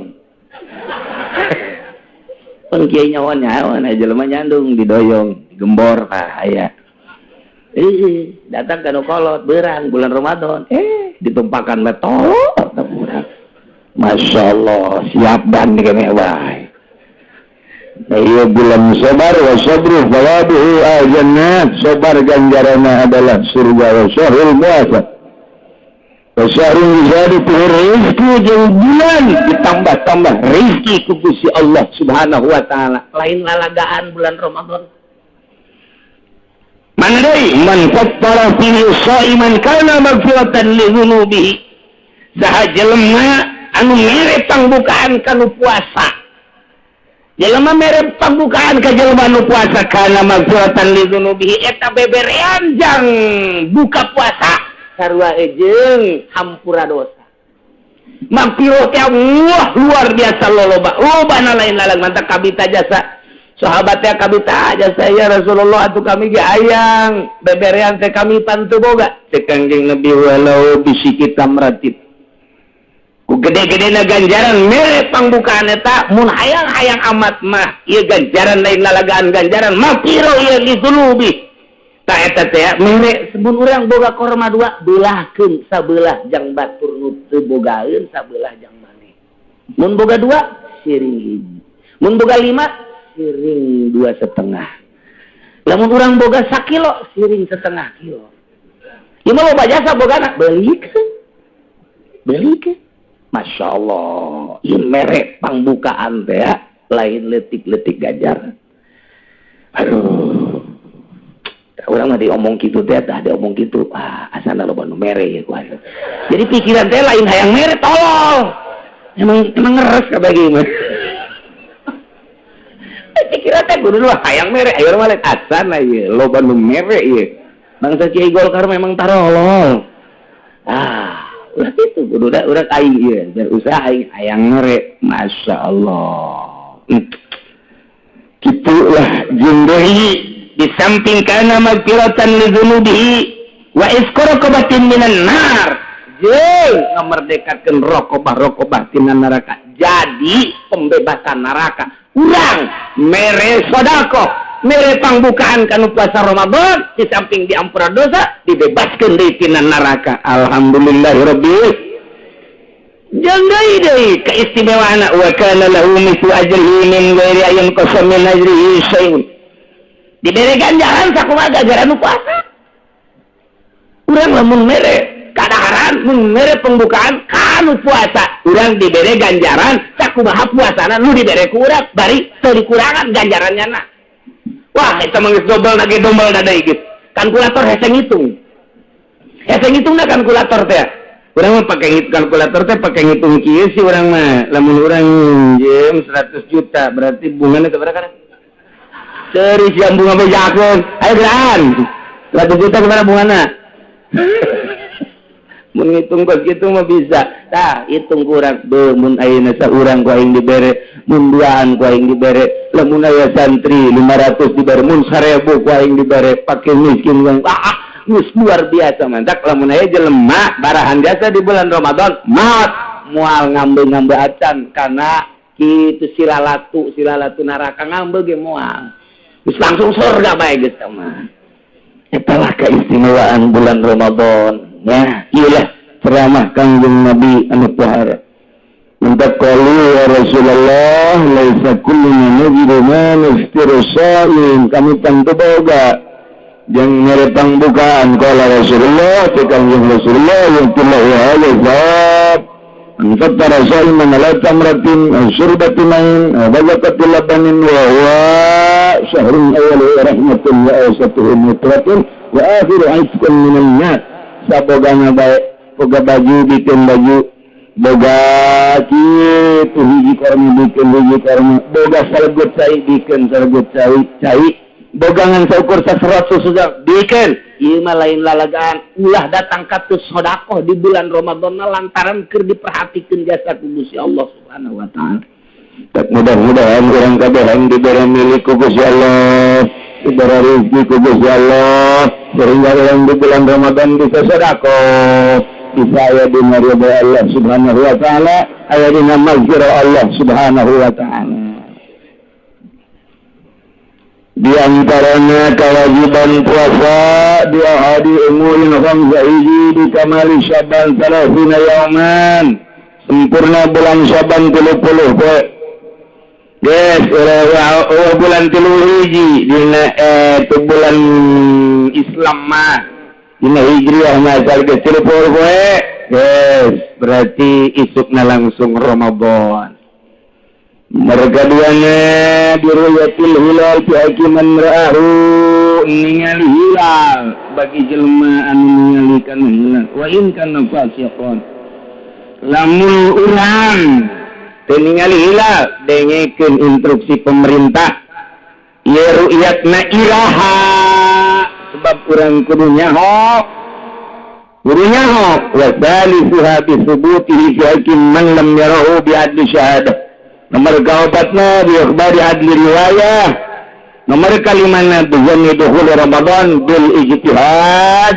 Pun kiai nyawan jelema nyandung didoyong, digembor aya. Datang ka nu kolot beurang bulan Ramadan. Ditumpakan metol urang. Masyaallah, siap dan kene wae. Ayo bulan sabar wa sabru fawaduhu al-jannah. Sabar ganjaranna adalah surga wa syahrul muasab. Wa syahrul jadi rezeki jeung bulan ditambah-tambah rezeki ku Gusti Allah Subhanahu wa taala. Lain lalagaan bulan Ramadan. Man deui man fattara fihi shaiman kana maghfiratan li dzunubihi. Saha jelema anu mere pangbukaan kanu puasa. Jelema mere pambukaan ka jelema nu puasa kana magfiratan li dzunubihi eta beberean jang buka puasa sarua jeung hampura dosa. Magfirah teh luar biasa lobana lain lalang mantap kabita jasa. Sahabatnya kabita jasa ya Rasulullah atuh kami ge ayang beberean teh kami pantu boga. Teh Kangjeng Nabi walau bisiki tamratit. Ku gede-gedena ganjaran mere pangbukaan eta mun hayang-hayang amat mah ieu ganjaran lain lalagaan ganjaran mapiro ieu dizulubi ta eta teh mere sebun urang boga korma dua beulahkeun sabelah jang batur nu teu bogaeun sabelah jang maneh mun boga dua siring hiji mun boga 5 siring 2,5 lamun urang boga 1 kilo siring 1,5 kilo ieu mah loba jasa bogana beulikeun Masya Allah, ini merek pangbukaan teh lain letik-letik gajar. Aduh, orang mah diomong gitu teh, diomong gitu, asana loba nu mere ya kuasa. Jadi pikiran teh lain hayang mere tolol. Emang ngeres kabagi mah. Pikiran teh kudu lah hayang mere, ayo mah lain asana ieu, loba nu mere ieu. Bangsa Kiai Golkar memang tarolol. Ulah itu udah aing ieu dan usaha aing hayang ngere Masya Allah kitulah jeung deui di samping kana magfiratan li dzunubihi wa isqaraqabatin minan nar jeung ngamerdekakeun rokobah tina neraka jadi pembebasan neraka urang mere sedekah mere pangbukaan kanu puasa Ramadan di samping diampura dosa dibebaskeun deui tina neraka alhamdulillahirabbil jeung deui kaistimewaana wa kana lahu mithlu ajrihi min ghairi ayyan qasam min ajrihi syai'un dibere ganjaran sakumaha ganjaran nu puasa urang lamun mere kadaharan mun mere pembukaan kanu puasa urang dibere ganjaran sakumaha puasana nu dibere ku urang bari teu dikurangan ganjarannya na. Wah, itu mengis dobel lagi dombel dada ikut. Kalkulator hese ngitung na kalkulator teh. Urang mah pakai kalkulator teh pakai ngitung kieu sih urang mah. Lamun urang minjem 100 juta berarti bungana teh berapa kan? Teuris yang bunga bejakeun. Ayo geran. 100 juta kemana bungana? Mun ngitung kos kitu mah bisa. Tah, hitung kurang beuh mun ayeuna saurang ku aing dibere, mun duaan ku aing dibere, lamun aya santri 500 dibere, mun 1000 ku aing dibere, pake miskin yang geus luar biasa mantap lamun aya jelema barahan jasa di bulan Ramadan, maot moal ngambe-ngambe acan kana kitu silalatu neraka ngambe ge moal. Geus langsung surga bae geus mah. Eta lah keistimewaan bulan Ramadan. Ya, iyalah ceramah Kangjeng Nabi anu pohara. Untuk qalu ya Rasulullah laisa kullu najidu ma naftirsain kami tentu boga yang merepang bukaan qala Rasulullah Kangjeng Rasulullah yang telah wahai zat anfatara saiman ala tamratin syurbatin main bajakatil labanin wa huwa syahrun awal rahmatul wa awsatuhu mutratin wa akhiru aiskan minan nas sabogana bae boga baju bikin baju boga kitu hiji karma bikin hiji karma boga salgut cai bikin salgut cai bogangan saukur 100 sudah bikin ieu mah lain lalagaan ulah datang katus sedekah di bulan Ramadan lantaran keur diperhatikeun jasa ku Gusti Allah Subhanahu wa taala. Tak mudah-mudahan urang kabeh yang diberi milik ku Gusti Allah diberi rezeki ku Gusti Allah sehingga orang di bulan Ramadan bisa sedekah, bisa aya dina ridha Allah Subhanahu wa taala, aya dina maghfirah Allah Subhanahu wa taala. Di antaranya kewajiban puasa dua hari umurin khamsa hiji di kamali Syaban salasina yauman, sempurna bulan Syaban 30 poe. Yes, bulan 3 hiji dina bulan Islam mah dina Hijriah mah salge 30 poe. Yes, berarti isukna langsung Ramadan. Mereka duanya biruyatil hilal fi hakiman ra'ahu, ningali hilal bagi jelema anu ningalikeun hilal wa in kana fasiqon, lamun urang teu ningali hilal dengekeun instruksi pemerintah ieu ru'yatna iraha, sebab urang kudu nyaho wa salisuha bi thubutihi fi hakim man lam yarahu bi adli syahadah. Nomor kaobatna bi ikhbari adli riwayah. Nomor kalimana bizanni dukhul Ramadan bil ijtihad,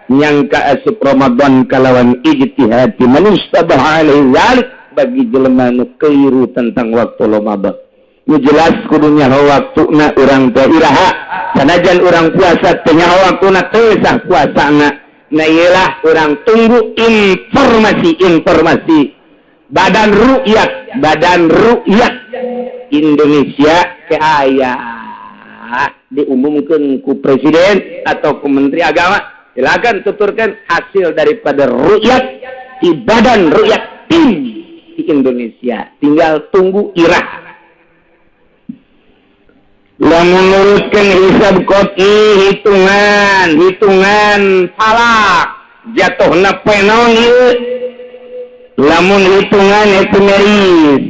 nyangka asup Ramadan kalawan ijtihad man istabaha alaihi zalik, bagi jelema nu keliru tentang waktu Ramadan. Nu jelas kudunya waktuna urang teh iraha, sanajan urang puasa teh nyaho waktuna teu sah puasana. Na ialah urang tunggu informasi Badan Ru'yat Indonesia kaya diumumkan ku presiden atau ku menteri agama, silakan tuturkan hasil daripada ru'yat di Badan Ru'yat tim di Indonesia, tinggal tunggu irah. Lamun nurutkeun hisab qot'i, hitungan falak jatuhna penon ieu. Lamun hitungan epimeris,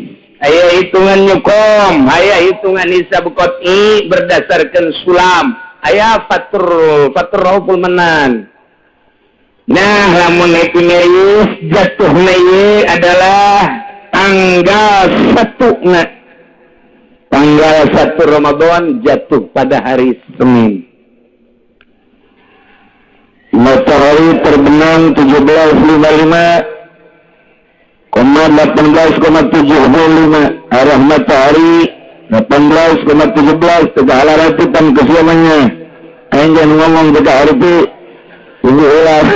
aya hitungan nyukom, aya hitungan hisab qot'i berdasarkan sulam, aya fatur rauful Nah, lamun epimeris jatuhna ieu adalah tanggal 1 Ramadan jatuh pada hari Senin. Matahari terbenam 17.55,18,75 arah matahari 18,17 tegak ala ratupan kesiamannya. Jangan ngomong tegak harfi tunggu ulang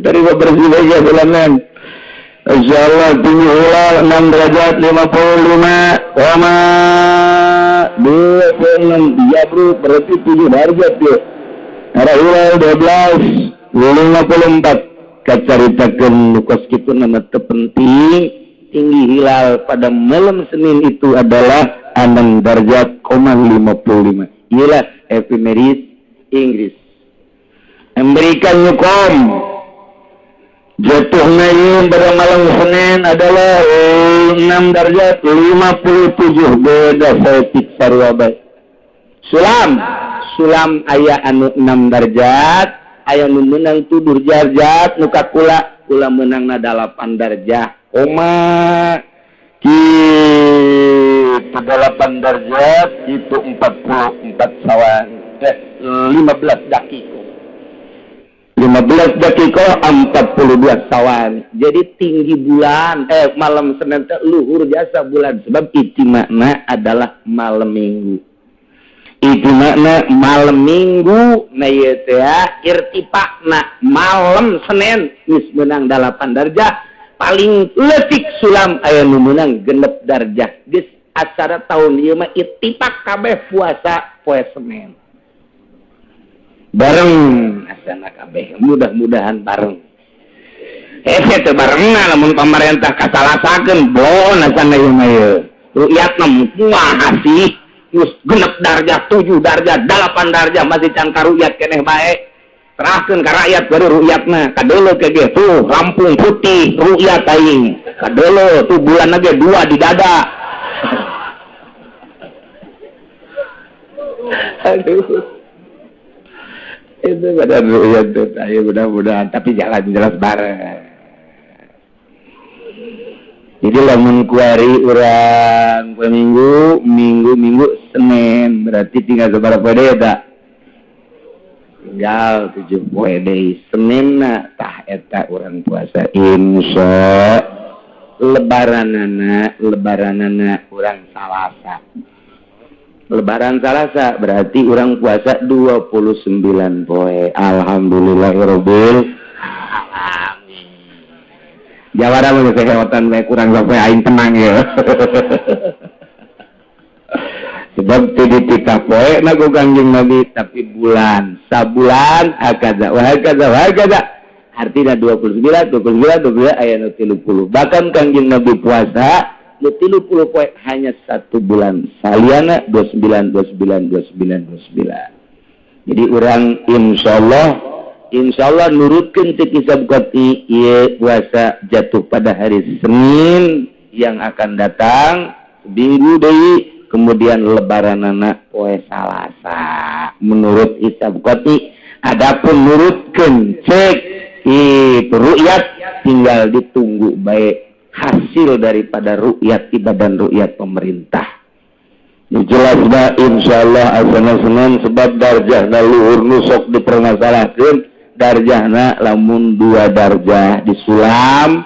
terima bersih saja bulanan. Insyaallah tinggi hilal 6 derajat 55,26 Jabru berarti 7 derajat ya. Arah hilal 12,54 kacaritakeun lukos kitu nama terpenting. Tinggi hilal pada malam Senin itu adalah 6 derajat 55. Ialah epimeris Inggris. Amerika nyukom jatuhnya ini pada malam Senin adalah 6 derajat 57. Beda setik sarwabai. Sulam aya anu 6 derajat, aya nu menang 7 derajat, nu kakula menang na 8 derajat. Kita 8 derajat itu 44 sawan. 15 dakiko. 15 dakiko 42 sawan. Jadi tinggi bulan malam Senin teh luhur jasa bulan, sebab itu makna adalah malam Minggu. Itu makna malam Minggu na ieu teh irtifaqna malam Senin geus meunang 8 derajat, paling leutik sulam aya nu meunang 6 derajat. Geus acara tahun ieu mah irtifaq kabeh puasa poe Senin. Bareng asana kabeh, mudah-mudahan bareng. Teh barengna lamun pamarentah kasalasakeun bon asana ieu mah ieu. Ru'yatna moal asih. Terus genep darjah, 7 darjah, 8 darjah masih can karu'yat keneh bae. Serahkeun ka rakyat baru ru'yatna. Kadeuleu ke ge tuh Lampung putih ru'yat aing. Kadeuleu tuh bulan ge 2 di dada. Aduh. Itu pada ru'yat tuh. Ayo mudah-mudahan tapi jalan jelas bareng. Jadi lamun kuari urang minggu Senin berarti tinggal seberapa poe tak tinggal 7 poe deui Senin tah eta urang puasa insya lebaranana urang Salasa Lebaran Salasa berarti urang puasa 29 poe alhamdulillahirabbil alamin jawara mah kesehatan bae kurang sampai aing tenang ya sebab tidak tika poe nago Kangjeng Nabi tapi bulan sabulan akaza artinya 29 aya nu 30 bahkan Kangjeng Nabi puasa nu 30 poe hanya 1 bulan saliana 29 jadi urang insyaallah nurutkeun teu kisah bukti ieu puasa jatuh pada hari Senin yang akan datang minggu deui kemudian lebaranana poe Salasa menurut hisab qati adapun nurutkeun cek itu ru'yat tinggal ditunggu baik hasil daripada ru'yat ibadah ru'yat pemerintah jelas bah insyaallah asana Senin sebab darjahna luhur nusok dipermasalahkeun darjahna lamun 2 darjah disulam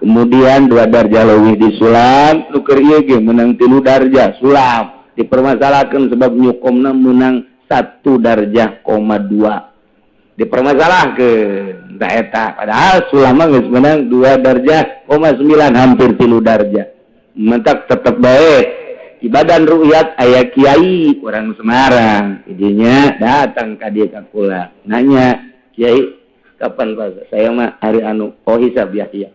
kemudian 2 darjah leuwih disulam nu keur ieu ge menang 3 darjah sulam dipermasalahkeun sebab nyukomna menang 1 darjah, 2 dipermasalahkeun da eta padahal sulam mah geus menang 2 darjah, 9 hampir 3 darjah mentak tetep bae ibadah ru'yat aya kiai orang Semarang idinya datang ka dieu ka kula nanya Kiai kapan puasa saya mah hari anu hisab ya iya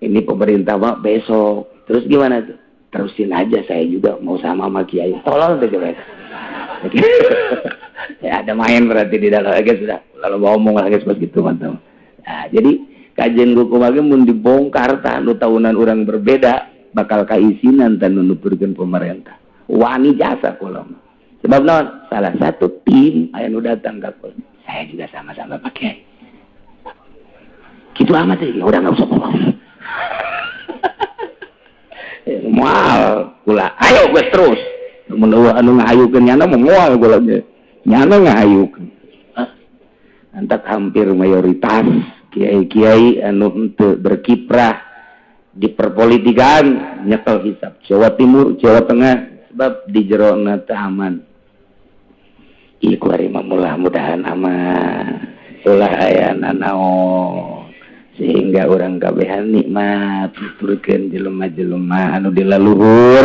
ini pemerintah mah besok terus gimana tuh terusin aja saya juga mau sama Kiai tolong deh coba ya ada main berarti di dalam guys sudah lalu ngomong lagi pas gitu mantap nah jadi kajian gua kumaha mun dibongkar tah nu tahunan orang berbeda bakal kaisinan tan nuturkeun pemerintah wani jasa kula mah sebab naon salah satu tim aya nu datang ka kula saya juga sama-sama pakai gitu amat ya udah nggak usah ngomong mual kula ayo gue terus menurut anu ngahayukeun nyana mah mual kula nyana ngahayukeun antak hampir mayoritas kiai-kiai anu henteu berkiprah di perpolitikan nyekel hisab Jawa Timur Jawa Tengah sebab di jerona teu aman iku ari mudah-mudahan aman ulah aya nanaon sehingga orang kabehan nikmat nuturkeun jelema-jelema anu di laluhur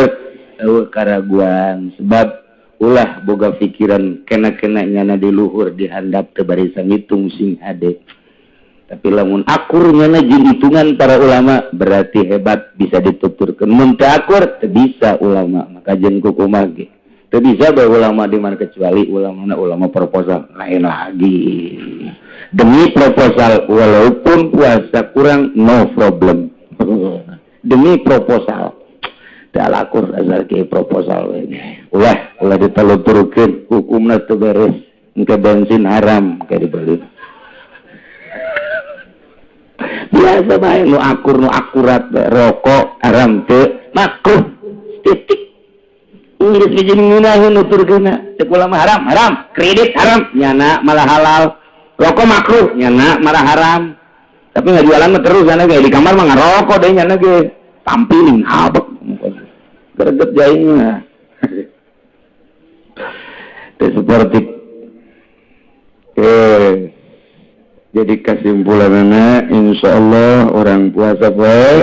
eueuh karaguan sebab ulah boga pikiran kena-kena nyana di luhur dihandap teu bari sangitung sing hade tapi lamun akur nyana jeung hitungan para ulama berarti hebat bisa dituturkeun mun teu akur teu bisa ulama maka jeung kumaha ge teu bisa bae ulama di mana kecuali ulama proposal lain lagi demi proposal walaupun puasa kurang no problem demi proposal teu alakur asal ke proposal ulah ditaluturkeun hukumna teu beres engke bensin haram kayak dibeli biasa bae nu akur nu akurat rokok haram teu makruh titik Inggris bijin ngunaheun nuturkeunna teu ulama haram kredit haram nyana malah halal rokok makruh nyana malah haram tapi ngajualan mah terus nyana ge di kamar mah ngarokok deui nyana ge tampiling abek greget jaingna teh seperti jadi kesimpulanana insyaallah orang puasa poe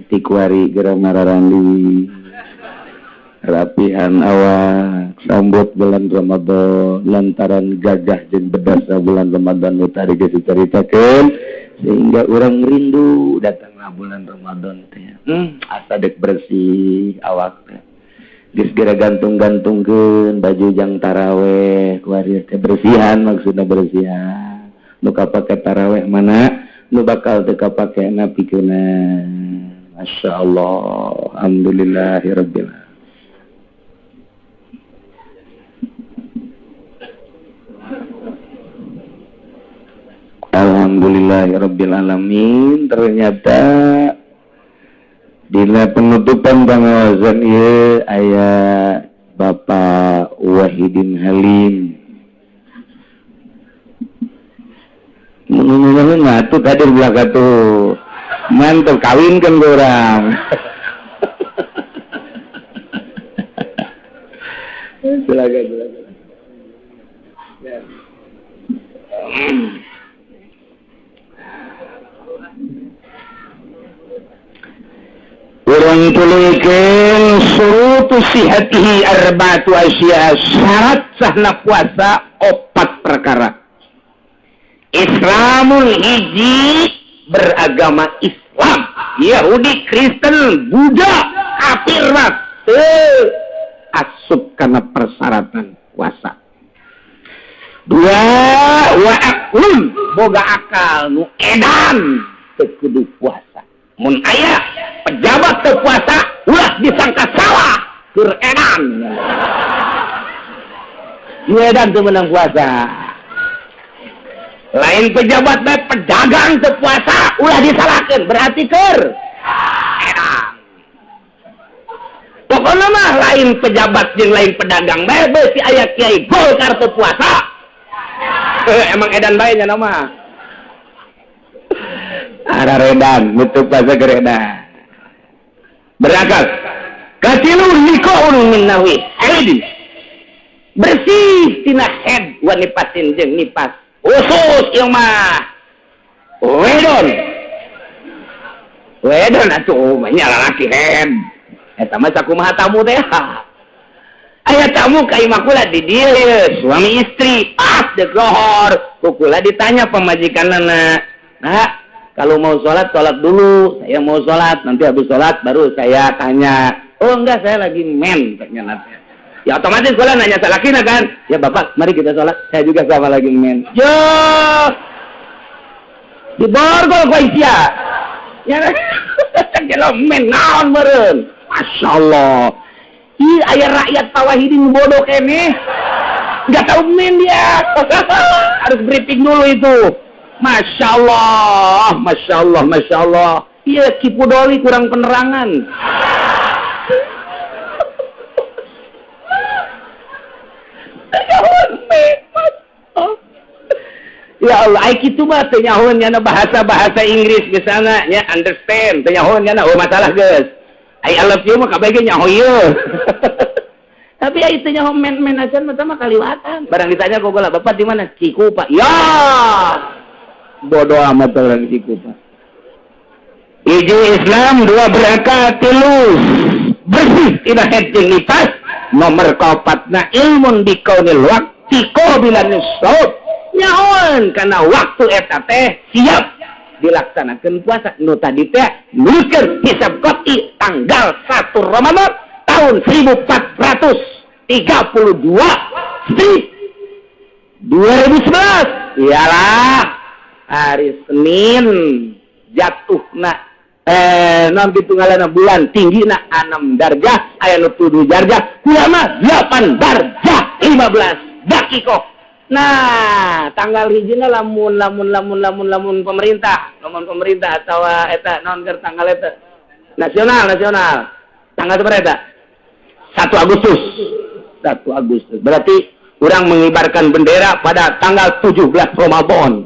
ti kuari geura mararandi rapihan awak sambut bulan Ramadan lantaran gagah jeung bedasna bulan Ramadan nu tadi geus dicaritakeun sehingga orang rindu datanglah bulan Ramadan teh asa dek bersih awak teh geus geura gantung-gantungkeun baju jang taraweh kuari teh bersihan maksudna bersihan nu kapake taraweh mana nu bakal teu kapake napikeunna masyaallah alhamdulillahirabbil alamin. Alhamdulillahirabbil alamin. Ternyata Dina penutupan pengawasan ieu aya Bapak Wahidin Halim. Mun ngatu tadi belaka tuh. Mantap kawinkeun ku urang. Silakan. Urang tuluykeun surutu sihatihi arba'atu asya, syarat sahna puasa 4 perkara. Islamul hiji beragama Islam, Yahudi, Kristen, Buddha, kafir mah asup karena persyaratan puasa. 2 wa aklun, boga akal nu edan teu kudu puasa. Mun aya pejabat teu puasa ulah disangka salah keur edan. Nu edan teu meunang puasa. Lain pejabat teh pedagang teu puasa ulah disalahkeun berarti keur edan. Pokokna mah lain pejabat jeung lain pedagang bae beusi aya kiai Golkar teu puasa. Emang edan bae nya mah. Ada redan, betul puasa geredan. Berakal. Katilu nikaun min nawi. Haid. Bersih tina head wa nipasin jeung nipas. Khusus ieu mah. Wedon atuh nya lalaki head. Eta mah sakumaha tamu teh. Aya tamu ka imah kula di dieu suami istri pas dek lohor. Kukula ditanya pemajikanna, "Nah, kalau mau sholat dulu. Saya mau sholat, nanti habis sholat baru saya tanya." "Oh enggak, saya lagi men," ternyata. Ya otomatis kula nanya salakina kan. "Ya Bapak, mari kita sholat. Saya juga sama lagi men." Yo. Di borgol ku isia. Ya. Kalau men naon meureun. Masyaallah. Ih, aya rakyat Tawahidin bodoh kene. Enggak tahu men dia. Harus briefing dulu itu. Masya Allah. Iya, Kipudoli kurang penerangan. Ya Allah, ai kitu mah teu nyahoeun nya bahasa Inggris misalnya nya understand, teu nyahoeun nya oh masalah geus. I love you mah kabeh nyaho ieu. Tapi ya itu nyaho men acan mah mah kaliwatan. Barang ditanya kok gula, "Bapak di mana?" "Cikupa." Ya. Bodoh amat orang Cikupa. Hiji Islam, 2 berangkat, 3 bersih tina head jeung nipas. Nomor 4 ilmun bikaunil waqti qabilan shaut. Nyaon kana waktu eta teh siap dilaksanakeun puasa. Nu tadi teh nukeun hisab qat'i tanggal 1 Ramadan tahun 1432 2011. Iyalah hari Senin jatuhna non ditunggalana bulan tinggina 6 darjah aya nu 7 darjah ulama 8 darjah 15 dakikoh. Nah tanggal hijina lamun pemerintah atau eta non keur tanggal eta nasional tanggal berapa eta 1 Agustus berarti orang mengibarkan bendera pada tanggal 17 Ramadan.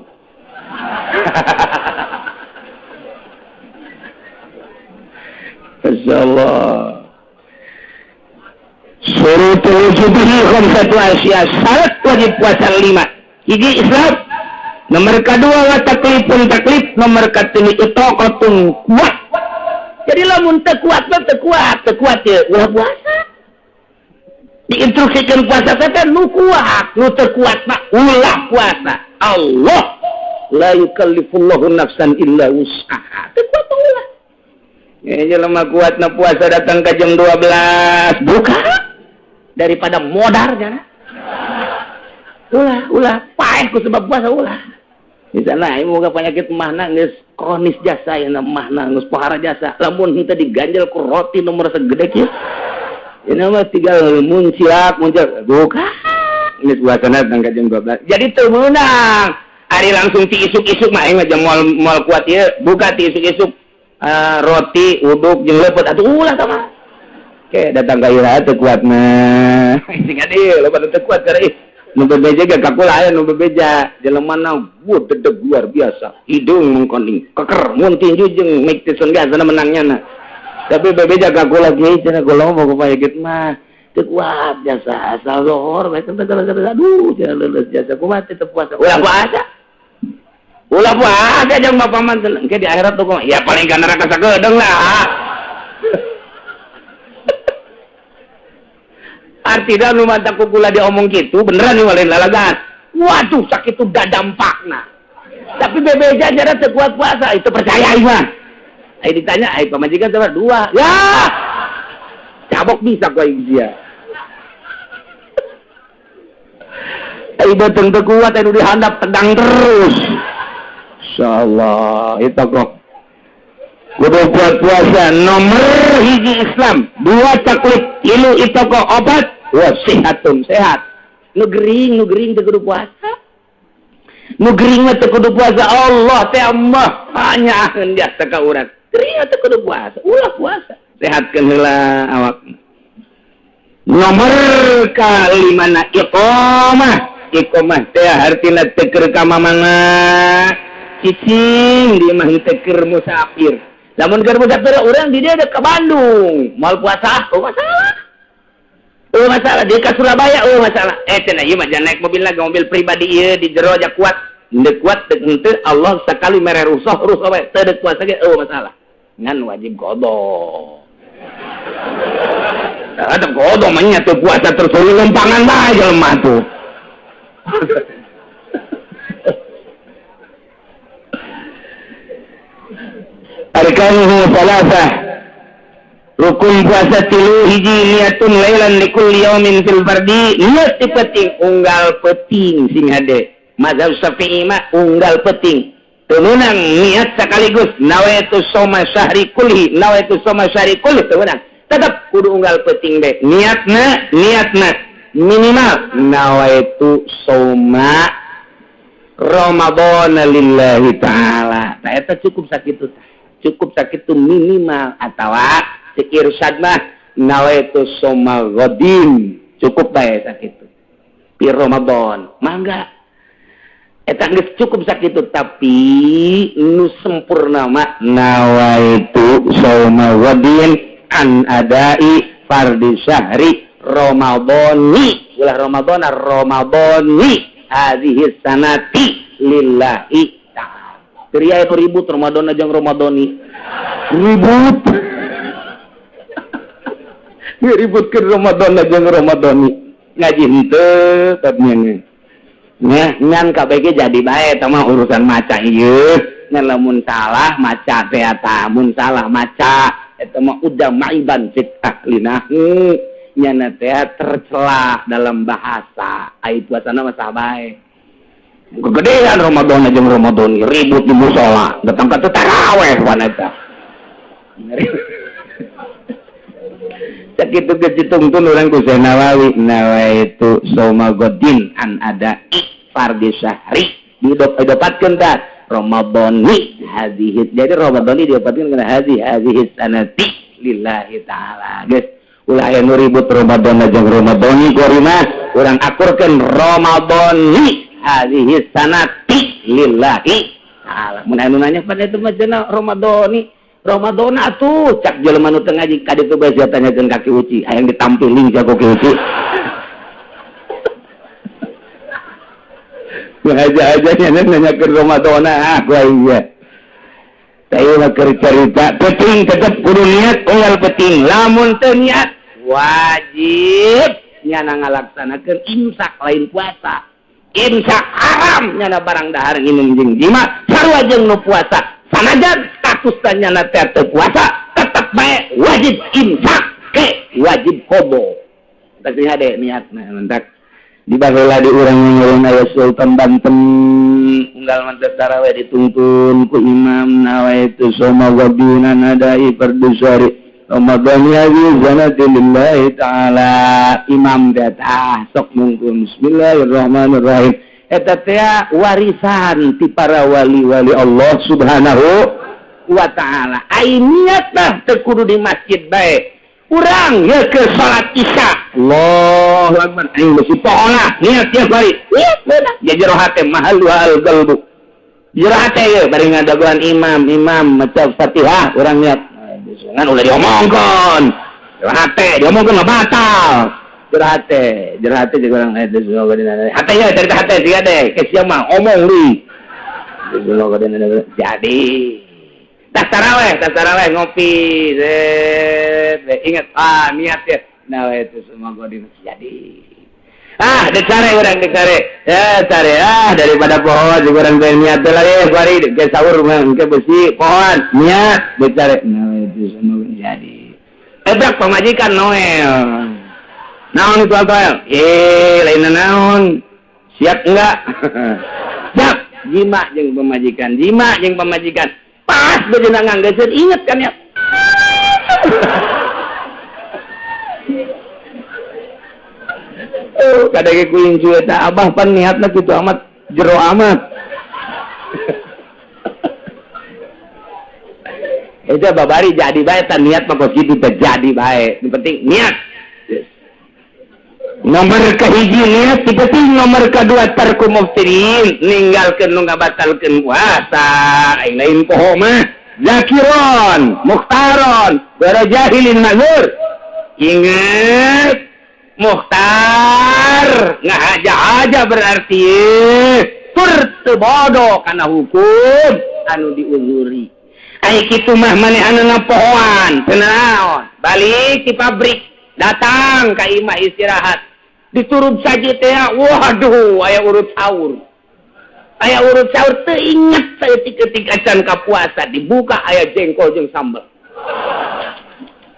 Masyaallah. Surutul wujubihi khamsatu asya, syarat wajib puasa 5. Hiji Islam, nomor kedua wa taklifun taklif, nomor ketiga itaqatun kuat. Jadi lamun teu kuat ya ulah puasa. Diinstruksikan puasa teh nu kuat, nu teu kuat mah ulah puasa. Allah la yukallifullahu nafsan illa wus'aha. Teu kuat ulah. Ya jelema kuatna puasa datang ke jam 12 buka daripada modar jana. Ulah paeh ku sebab puasa ulah. Misalnya moga penyakit mahna geus kronis jasa ya mahna geus pohara jasa. Lamun henteu diganjel ku roti nomor segede kieu. Ini mah tinggal muncul buka. Geus puasana datang ke jam 12. Jadi teu meunang. Ari langsung ti isuk-isuk mah aing jam moal kuat ieu buka ti isuk-isuk. roti uduk jeung leupeut atuh ulah sama oke datang ka iraha teu kuat mah sing ade leupeut teu kuat karena nu bebeja ge kakula aya nu bebeja jelemana dedeg luar biasa hidung mengkoning keker mun tinju jeung Mike Tyson gasana menangnya tapi bebeja kakula ge cenah kula mau kupaya gitu mah teu kuat jasa asal lohor bae aduh jangan leuleus jasa kumaha teu puasa ulah puasa jeung bapaman seneng ke di akhirat tuh ya paling ka neraka sageudeng lah artinya nu mantap kula diomong gitu beneran nih walain lalagan waduh sakit itu gak dampakna tapi bebeja jara teu kuat puasa itu percaya mah ai ditanya ai pamajikan sama dua ya cabok bisa ku aing dia ai datang teu kuat anu dihandap tegang terus insyaallah itu kok kudu buat puasa nomor hiji Islam 2 taklid 3 itu kok obat wa sihatun sehat nu gering teu kudu puasa nu gering mah teu kudu puasa Allah teh Allah panyaeun dia teh ka urang gering teu kudu puasa ulah puasa sehatkeun heula awak nomor kalimana iqamah teh artina teu keur ka mamana cicing di mah teu keur musafir lamun keur musafir urang di dia ada ke Bandung moal puasa masalah dia ke Surabaya masalah cenah ieu mah jangan naik mobil lagi mobil pribadi ieu di jero aja kuat deuk kuat teu Allah sakali mere rusuh bae teu deuk puasa ge masalah ngan wajib qada ada qada mah nya teu puasa terus lempangan bae jelema tuh arkanuhu salasah rukun puasa 3 hiji niatun lailan likulli yaumin fil fardi niat penting unggal penting sing hade mazhab Syafi'i mah unggal penting teu meunang niat sekaligus nawaitu shauma syahri kulli teu meunang tetep kudu unggal penting deh niatna minimal nawaitu shauma Ramadan lillahi ta'ala tah eta cukup sakitu minimal atawa cek irsyad mah nawaitu shauma ghadin cukup bae sakitu pi Ramadan mangga eta geus cukup sakitu tapi nu sempurna mah nawaitu shauma ghadin an adai fardhi syahri Ramadhani ulah Ramadhani hadhihi sanati lillahi Kriya itu ribut Ramadan aja Ramadhani ribut ributkeun Ramadan aja Ramadhani ngaji henteu tapi ngan KBG jadi bae eta mah urusan maca ieu ngan lamun salah maca teh eta mun salah maca eta mah udah maiban fit taklinahu nyana teh tercela dalam bahasa ai puasana mah sah bae kegedean Ramadan aja Ramadan ribut di musola datang ke taraweh wanita sakitu kecitungtun orang kusai Nawawi nawaitu shauma ghadin an ada fardhi syahri didopatkeun tah Ramadhani hadhihi jadi Ramadhani didopatkeun kana hadhihi sanati lillahi ta'ala guys ulah aya nu ribut Ramadan aja Ramadhani kuarina urang akurkeun Ramadhani hadhihi sanati lillahi ta'ala mun anu nanya pada itu mah cenah Ramadan atuh cak jelema nu teu ngaji ka ditu bae tanyakeun ka Ki Uci hayang ditampilin jago Ki Uci aja nanyakeun Ramadan gua iya saya mah keur carita penting tetep kudu niat unggal penting lamun teu niat wajib nyana ngalaksanakeun imsak lain puasa imsak haram nyana barang dahar minum jeung jima sarua jeung nu puasa sanajan statusna nyana teu puasa tetep bae wajib imsak ke wajib qobo tak hade niatna mentak di baheula di urang nyuruh aya Sultan Banten unggal mantep tarawih dituntun ku imam nawaitu shauma ghadin nadai fardhu syahri Ramadhani hadhihi sanati lillahi ta'ala imam datah sok mungkun bismillahirrahmanirrahim eta teh warisan ti para wali-wali Allah subhanahu wa ta'ala. Ai niat dah teu kudu di masjid bae. Urang ya ke salat isya. Allahu akbar. Aing besi pohona niat ya bari. Niat beunang. Ya jero hate mahal al qalbu. Jero hate ye bari ngadaguan imam maca Fatihah urang niat. Ngan ulah diomongkeun. Jero hate diomongkeun mah batal. Jero hate jeung urang hate ya dari hate siga deh. Ke sia mah omong deui. Jadi tas taraweh ngopi ingat niat ya nah itu semua gue jadi dicari ya cari daripada pohon juga orang pengen niat lagi bari ke sahur ke besi pohon niat dicari nah itu semua jadi ebrak pemajikan Noel naon itu Noel lain naon siap enggak siap jima jeung pemajikan pas bejeuna nganggeuskeun inget kan ya kadang kuing cuy eta abah pan niatna kitu amat jero amat eta babari jadi bae tan niat mah kos kitu teh jadi bae yang penting niat nomor kahiji niat penting nomor kedua tarku muftirin ninggalkeun nu ngabatalkeun puasa lain poho mah zakiron mukhtaron bara jahilin mazur ingat mukhtar ngahaja-haja berarti tur teu bodoh kana hukum anu diuzuri ai kitu mah manehanna pohoan teu naon balik ti pabrik datang ka imah istirahat diturun saja teh waduh aya urut sahur teu inget saeutik-eutik acan ka puasa dibuka aya jengkol jeung sambal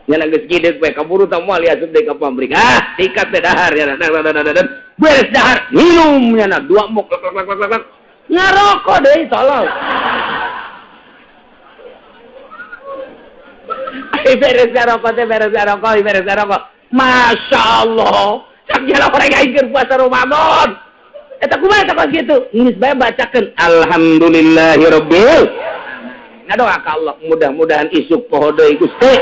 nya geus kideuk we kaburu tah moal asup deui ka pabrik tikat teh dahar ya beres dahar minum nya 2 muk ngarokok deui tolong beres rokok Masya Allah sakjana orang yang puasa Ramadan eta kumaha eta kos kitu geus bae bacakeun alhamdulillahirabbil ngadoa ka Allah mudah-mudahan isuk poho deui Gusti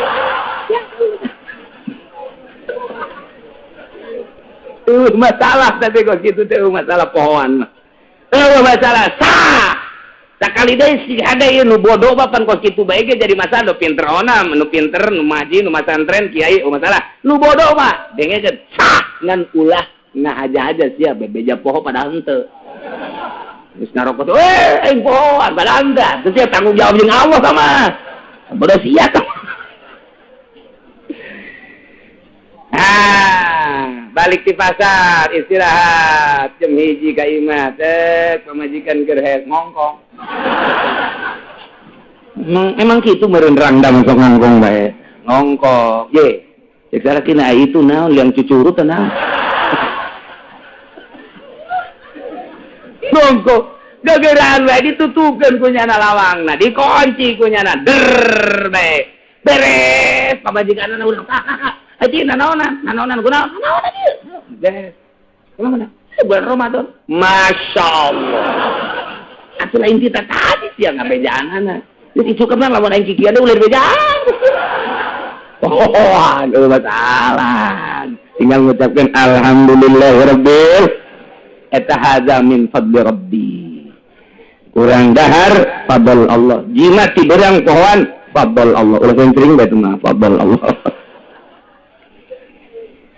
masalah tapi kos kitu teh masalah pohoan mah masalah sakali deui si hade ieu nu bodoh bapan kos kitu bae ge jadi masalah nu pinter onam nu pinter nu maji nu masantren kiai masalah nu bodoh mah dengekeun ngan ulah ngahaja-haja sia bebeja poho padahal henteu geus ngarokok aing pohoan padahal henteu teu sia tanggung jawab jeung Allah sama bodoh sia tah balik di pasar istirahat jam 1 ka imah pamajikan keur head ngongkong emang kitu meureun rangdam sok ngongkong bae ngongkong ye cek salah kina itu naon yang cucurut naon ngongkong gageuraan bae ditutupkeun ku nyana lawangna dikunci ku nyana der bae beres pamajikanna urang Haji nanonan kunaon ieu. Beres. Kumaha? Bulan Ramadan. Masya Allah. Atuh lain kita tadi sia ngabejaanana. Jadi cukupna lamun aing kikieu ulah bejaan. Aduh masalah. Tinggal mengucapkan alhamdulillahirabbil eta hadza min fadli rabbi. Kurang dahar fadl Allah. Jimat ti berang pohon fadl Allah. Ulah sering bae mah fadl Allah.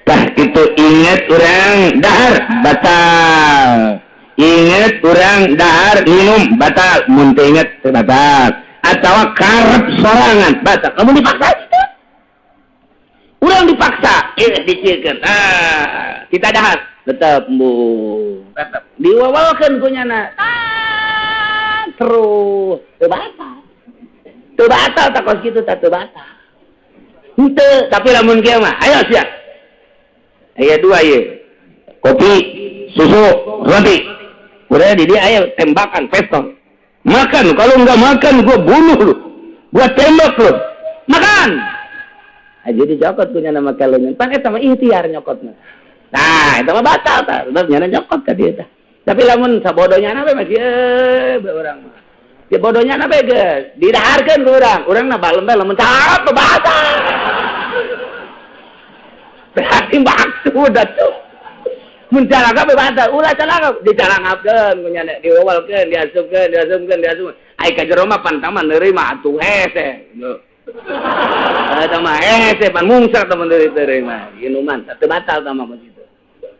Tah itu ingat orang dahar batal ingat orang dahar minum batal mun teu inget batal atawa karep sorangan batal kamu dipaksa urang dipaksa diciekeun kita dahar tetep diwawakeun ku nyana terus teu batal tak kos kitu teu batal henteu tapi lamun kieu mah ayo sia aya 2 ye kopi susu roti udah di dia aya tembakan pistol makan kalau enggak makan gua bunuh lu gua tembak lu makan aja dicokot punya nama kalonnya pakai sama ikhtiar nyokotnya nah itu mah batal tah nyana nyokot ka dieu tah tapi lamun sabodonya na masih orang mah Ya bodohnya apa guys? Didaharkan ke orang na balem mencap bahasa. Berarti waktu dah tuh. Mencalaka bahasa, ulah calaka dicarangapkeun punya diwawalkeun, diasupkeun. Ai ka jero mah pantaman nerima atuh hese. Eta mah hese pan mungsak teman nerima. Ieu mah teu batal tah mah kitu.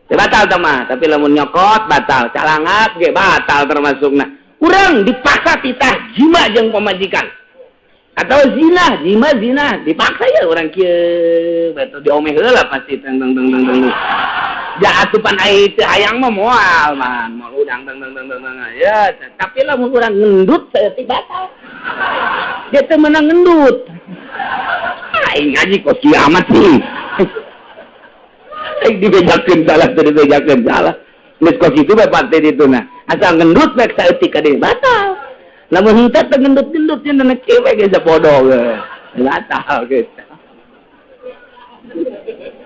Teu batal tah mah, tapi lamun nyokot batal, calangap ge batal termasukna. Urang dipaksa titah jima jeung pamajikan. Atau zina dipaksa ya orang kieu betul diomeh heula pasti teng. Ja atupan ai teu hayang mah moal man, moal udang teng ya, tapi lamun urang ngendut saya teh batal. Dia teh menang ngendut. Aing ngaji kok kiamat sih. Aing dibejakeun salah teu dibejakeun salah. Geus kok kitu bae pate dituna. Asal ngendut bae saeutik ka dieu batal. Lamun henteu teh ngendut-ngendut nya na cewek ge sapodo ge. Batal gitu.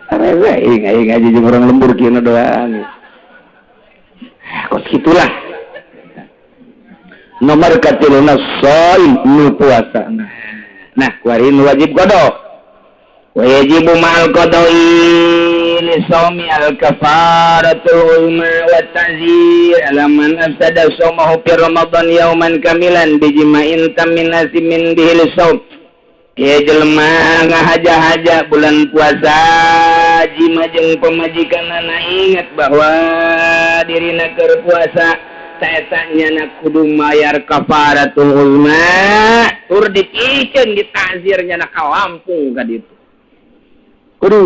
Aing ngaji jeung urang lembur kieu doang. Kos gitulah. Nomor katiluna shaim nu puasa. Nah, kuarin wajib qada. Wajibu ma'al qada'i li shaumi al-kafaratul ulma wa ta'zir ala man afsada shaumahu fi ramadan yauman kamilan bijima'in tamin nasimin bihil shaum. Ya jelema ngahaja-haja bulan puasa jima jeung pamajikanna ingat bahwa dirina keur puasa saeta nyana kudu mayar kafaratul ulma tur dipikeun ditazir nyana ka Lampung ka ditu. Kudu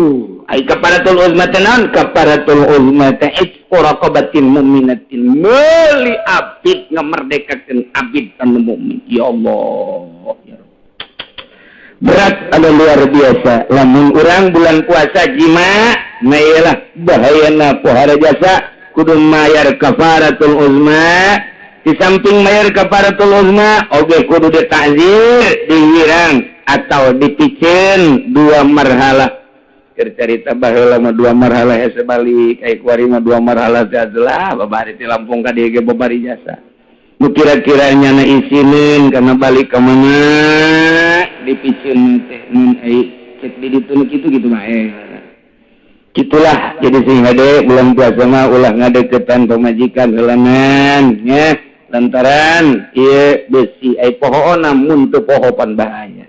ai kafaratul uzma tenan kafaratul uzma teh itqu raqabatin mu'minatin meuli abid ngamerdekakeun abid anu mukmin. Ya Allah ya Rabb. Berat anu luar biasa lamun urang bulan puasa jima maelah bahayana pohara jasa kudu mayar kafaratul uzma. Di samping mayar kafaratul uzma oge kudu ditakzir dihirang atau dipikeun dua marhalah. Cerita baheula mah dua marhalah hese balik ai kuari mah dua marhalah teh adalah babari ti Lampung ka dieu ge babari jasa nu kira-kira nya na isinin kana balik ka mana dipikeun teh mun ai cek di ditu kitu gitu mah gitulah jadi sing hade bulan puasa mah ulah ngadeukeutan pamajikan heulangan nya lantaran ieu besi ai pohoona mun teu poho pan bahaya.